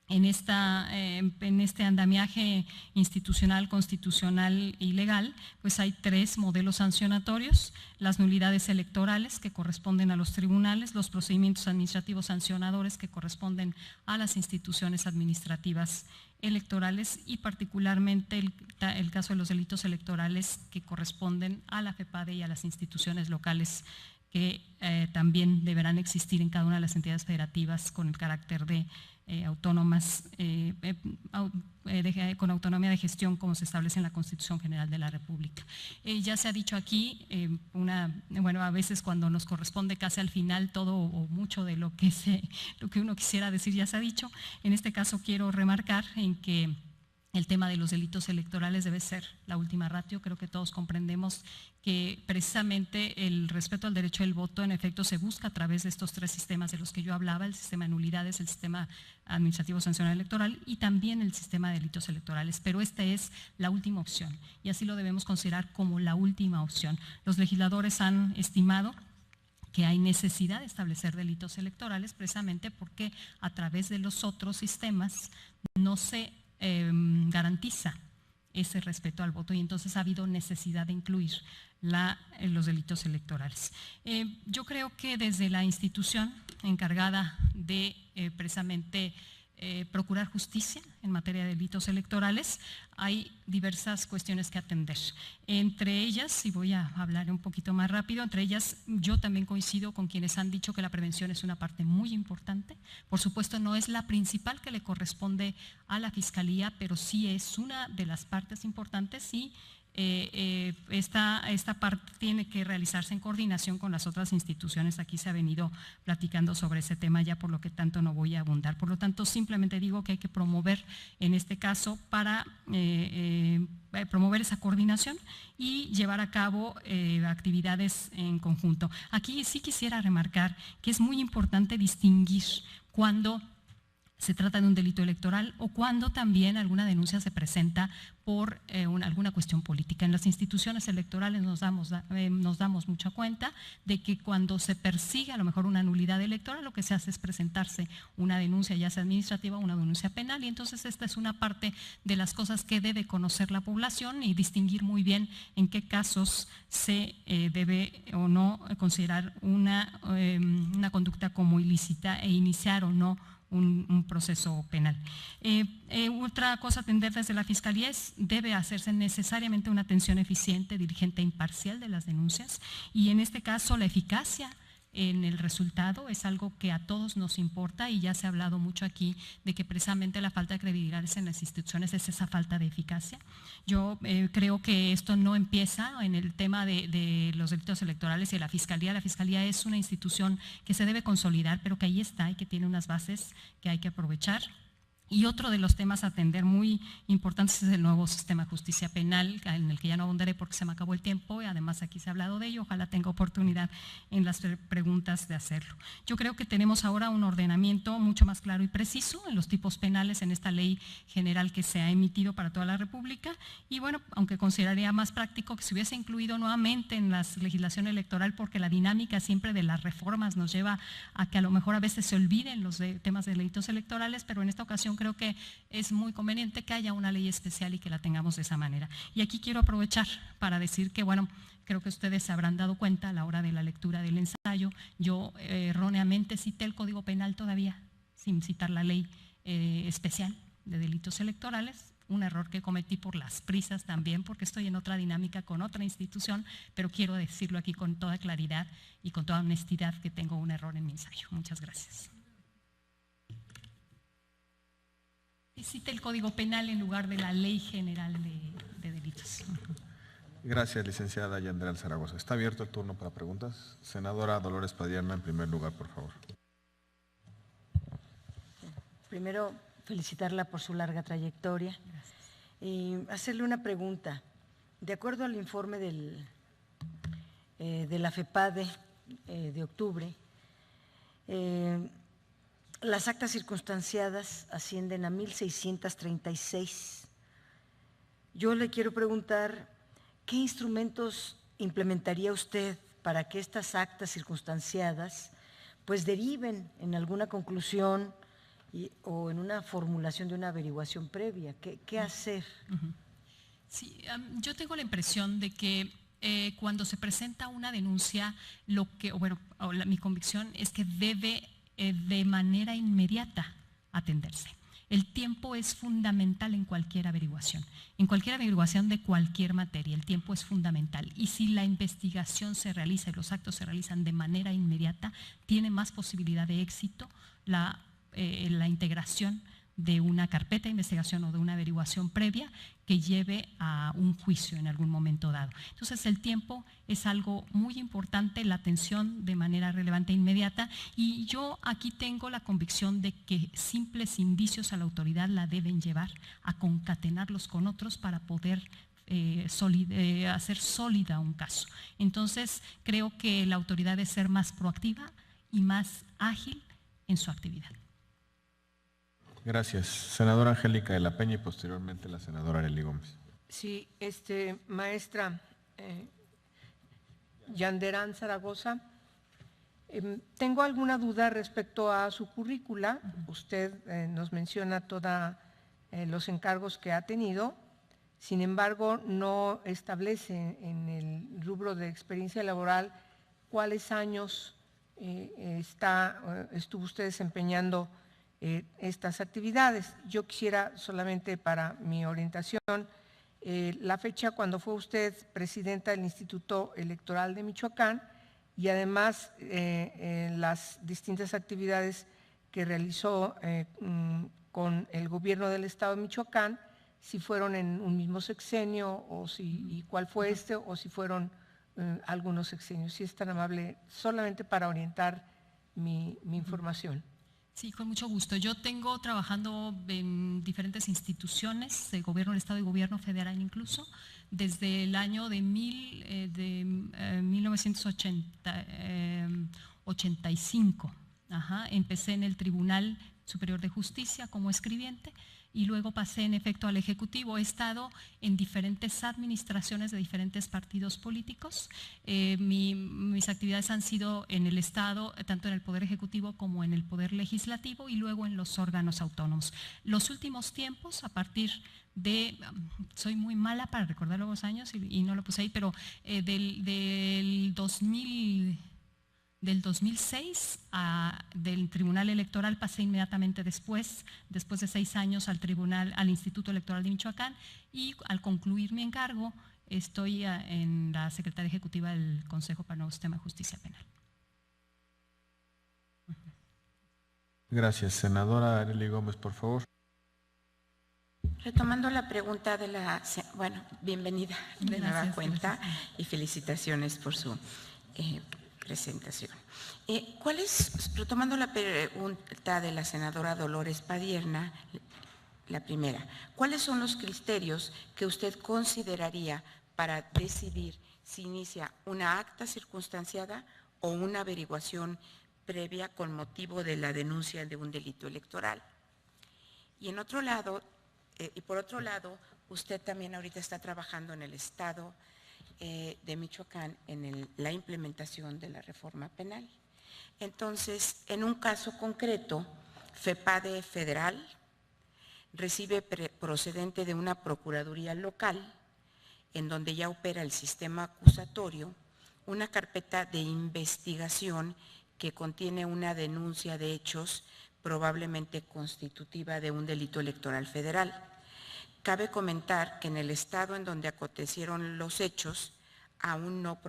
en este andamiaje institucional, constitucional y legal, pues hay 3 modelos sancionatorios: las nulidades electorales que corresponden a los tribunales, los procedimientos administrativos sancionadores que corresponden a las instituciones administrativas electorales, y particularmente el caso de los delitos electorales que corresponden a la FEPADE y a las instituciones locales que también deberán existir en cada una de las entidades federativas con el carácter de autónomas, con autonomía de gestión como se establece en la Constitución General de la República. Ya se ha dicho aquí, a veces cuando nos corresponde casi al final todo o mucho de lo que uno quisiera decir ya se ha dicho. En este caso quiero remarcar en que el tema de los delitos electorales debe ser la última ratio. Creo que todos comprendemos que precisamente el respeto al derecho del voto en efecto se busca a través de estos 3 sistemas de los que yo hablaba: el sistema de nulidades, el sistema administrativo sancionador electoral y también el sistema de delitos electorales, pero esta es la última opción y así lo debemos considerar como la última opción. Los legisladores han estimado que hay necesidad de establecer delitos electorales precisamente porque a través de los otros sistemas no se garantiza ese respeto al voto, y entonces ha habido necesidad de incluir los delitos electorales. Yo creo que desde la institución encargada de precisamente procurar justicia en materia de delitos electorales, hay diversas cuestiones que atender. Entre ellas, y voy a hablar un poquito más rápido, entre ellas yo también coincido con quienes han dicho que la prevención es una parte muy importante. Por supuesto, no es la principal que le corresponde a la Fiscalía, pero sí es una de las partes importantes y esta parte tiene que realizarse en coordinación con las otras instituciones. Aquí se ha venido platicando sobre ese tema ya, por lo que tanto no voy a abundar. Por lo tanto, simplemente digo que hay que promover en este caso para promover esa coordinación y llevar a cabo actividades en conjunto. Aquí sí quisiera remarcar que es muy importante distinguir cuando se trata de un delito electoral o cuando también alguna denuncia se presenta por alguna cuestión política. En las instituciones electorales nos damos mucha cuenta de que cuando se persigue a lo mejor una nulidad electoral, lo que se hace es presentarse una denuncia, ya sea administrativa o una denuncia penal, y entonces esta es una parte de las cosas que debe conocer la población y distinguir muy bien en qué casos se debe o no considerar una conducta como ilícita e iniciar o no un proceso penal. Otra cosa a atender desde la Fiscalía es debe hacerse necesariamente una atención eficiente, diligente e imparcial de las denuncias, y en este caso la eficacia en el resultado es algo que a todos nos importa, y ya se ha hablado mucho aquí de que precisamente la falta de credibilidad en las instituciones es esa falta de eficacia. Yo creo que esto no empieza en el tema de los delitos electorales y de la Fiscalía. La Fiscalía es una institución que se debe consolidar, pero que ahí está y que tiene unas bases que hay que aprovechar. Y otro de los temas a atender muy importantes es el nuevo sistema de justicia penal, en el que ya no abundaré porque se me acabó el tiempo, y además aquí se ha hablado de ello, ojalá tenga oportunidad en las preguntas de hacerlo. Yo creo que tenemos ahora un ordenamiento mucho más claro y preciso en los tipos penales en esta ley general que se ha emitido para toda la República, y bueno, aunque consideraría más práctico que se hubiese incluido nuevamente en la legislación electoral, porque la dinámica siempre de las reformas nos lleva a que a lo mejor a veces se olviden los temas de delitos electorales, pero en esta ocasión creo que es muy conveniente que haya una ley especial y que la tengamos de esa manera. Y aquí quiero aprovechar para decir que, bueno, creo que ustedes se habrán dado cuenta a la hora de la lectura del ensayo, yo erróneamente cité el Código Penal todavía, sin citar la ley especial de delitos electorales, un error que cometí por las prisas también, porque estoy en otra dinámica con otra institución, pero quiero decirlo aquí con toda claridad y con toda honestidad que tengo un error en mi ensayo. Muchas gracias. Y cite el Código Penal en lugar de la Ley General de Delitos. Gracias, licenciada Yandrea Zaragoza. Está abierto el turno para preguntas. Senadora Dolores Padierna, en primer lugar, por favor. Primero, felicitarla por su larga trayectoria. Y hacerle una pregunta. De acuerdo al informe de la FEPADE de octubre, las actas circunstanciadas ascienden a 1,636. Yo le quiero preguntar, ¿qué instrumentos implementaría usted para que estas actas circunstanciadas pues deriven en alguna conclusión o en una formulación de una averiguación previa? ¿Qué hacer? Sí, yo tengo la impresión de que cuando se presenta una denuncia, mi convicción es que debe de manera inmediata atenderse. El tiempo es fundamental en cualquier averiguación de cualquier materia, el tiempo es fundamental. Y si la investigación se realiza y los actos se realizan de manera inmediata, tiene más posibilidad de éxito la integración de una carpeta de investigación o de una averiguación previa que lleve a un juicio en algún momento dado. Entonces el tiempo es algo muy importante, la atención de manera relevante e inmediata, y yo aquí tengo la convicción de que simples indicios a la autoridad la deben llevar a concatenarlos con otros para poder hacer sólida un caso. Entonces creo que la autoridad debe ser más proactiva y más ágil en su actividad. Gracias. Senadora Angélica de la Peña y posteriormente la senadora Arely Gómez. Sí, maestra Yandrea Zaragoza, tengo alguna duda respecto a su currícula. Usted nos menciona todos los encargos que ha tenido, sin embargo no establece en el rubro de experiencia laboral cuáles años estuvo usted desempeñando estas actividades. Yo quisiera solamente para mi orientación la fecha cuando fue usted presidenta del Instituto Electoral de Michoacán y además las distintas actividades que realizó con el gobierno del Estado de Michoacán, si fueron en un mismo sexenio o y cuál fue o si fueron algunos sexenios. Si es tan amable, solamente para orientar mi información. Sí, con mucho gusto. Yo tengo trabajando en diferentes instituciones de gobierno del Estado y gobierno federal incluso, desde el año de 1985. Empecé en el Tribunal Superior de Justicia como escribiente y luego pasé en efecto al Ejecutivo. He estado en diferentes administraciones de diferentes partidos políticos. Mis actividades han sido en el Estado, tanto en el Poder Ejecutivo como en el Poder Legislativo y luego en los órganos autónomos. Los últimos tiempos, a partir de, soy muy mala para recordar los años y no lo puse ahí, pero del 2006 del Tribunal Electoral pasé inmediatamente después de 6 años al Instituto Electoral de Michoacán y al concluir mi encargo estoy en la Secretaría Ejecutiva del Consejo para el Nuevo Sistema de Justicia Penal. Gracias. Senadora Arely Gómez, por favor. Retomando la pregunta de bueno, bienvenida de nueva cuenta y felicitaciones por su presentación. Retomando la pregunta de la senadora Dolores Padierna, la primera, ¿cuáles son los criterios que usted consideraría para decidir si inicia una acta circunstanciada o una averiguación previa con motivo de la denuncia de un delito electoral? Y por otro lado, usted también ahorita está trabajando en el Estado de Michoacán en la implementación de la reforma penal. Entonces, en un caso concreto, FEPADE federal recibe procedente de una procuraduría local, en donde ya opera el sistema acusatorio, una carpeta de investigación que contiene una denuncia de hechos probablemente constitutiva de un delito electoral federal. Cabe comentar que en el estado en donde acontecieron los hechos aún no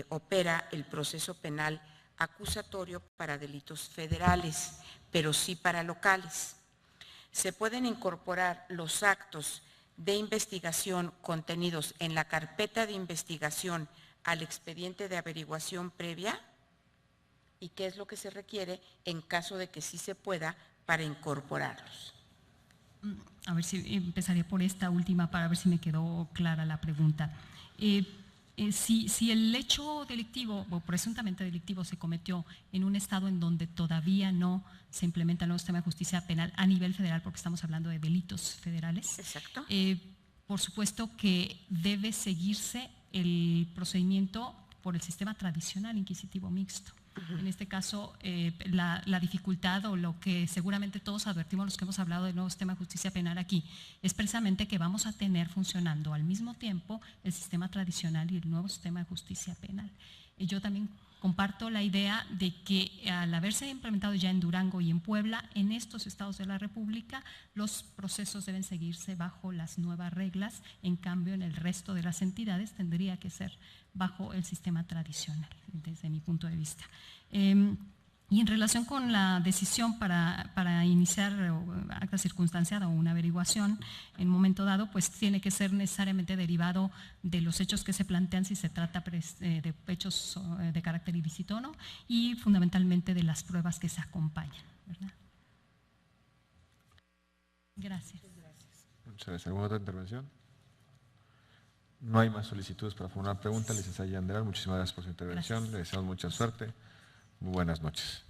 opera el proceso penal acusatorio para delitos federales, pero sí para locales. Se pueden incorporar los actos de investigación contenidos en la carpeta de investigación al expediente de averiguación previa y qué es lo que se requiere en caso de que sí se pueda para incorporarlos. A ver si empezaría por esta última para ver si me quedó clara la pregunta. Si el hecho delictivo o presuntamente delictivo se cometió en un estado en donde todavía no se implementa el nuevo sistema de justicia penal a nivel federal, porque estamos hablando de delitos federales, exacto, por supuesto que debe seguirse el procedimiento por el sistema tradicional inquisitivo mixto. En este caso, la dificultad o lo que seguramente todos advertimos los que hemos hablado del nuevo sistema de justicia penal aquí es precisamente que vamos a tener funcionando al mismo tiempo el sistema tradicional y el nuevo sistema de justicia penal. Yo también comparto la idea de que al haberse implementado ya en Durango y en Puebla, en estos estados de la República, los procesos deben seguirse bajo las nuevas reglas. En cambio, en el resto de las entidades tendría que ser bajo el sistema tradicional, desde mi punto de vista. Y en relación con la decisión para iniciar acta circunstanciada o una averiguación en un momento dado, pues tiene que ser necesariamente derivado de los hechos que se plantean, si se trata de hechos de carácter ilícito o no, y fundamentalmente de las pruebas que se acompañan, ¿verdad? Gracias. Muchas gracias. ¿Alguna otra intervención? No hay más solicitudes para formular preguntas. Licenciada Yandral, muchísimas gracias por su intervención. Gracias. Le deseamos mucha suerte. Muy buenas noches.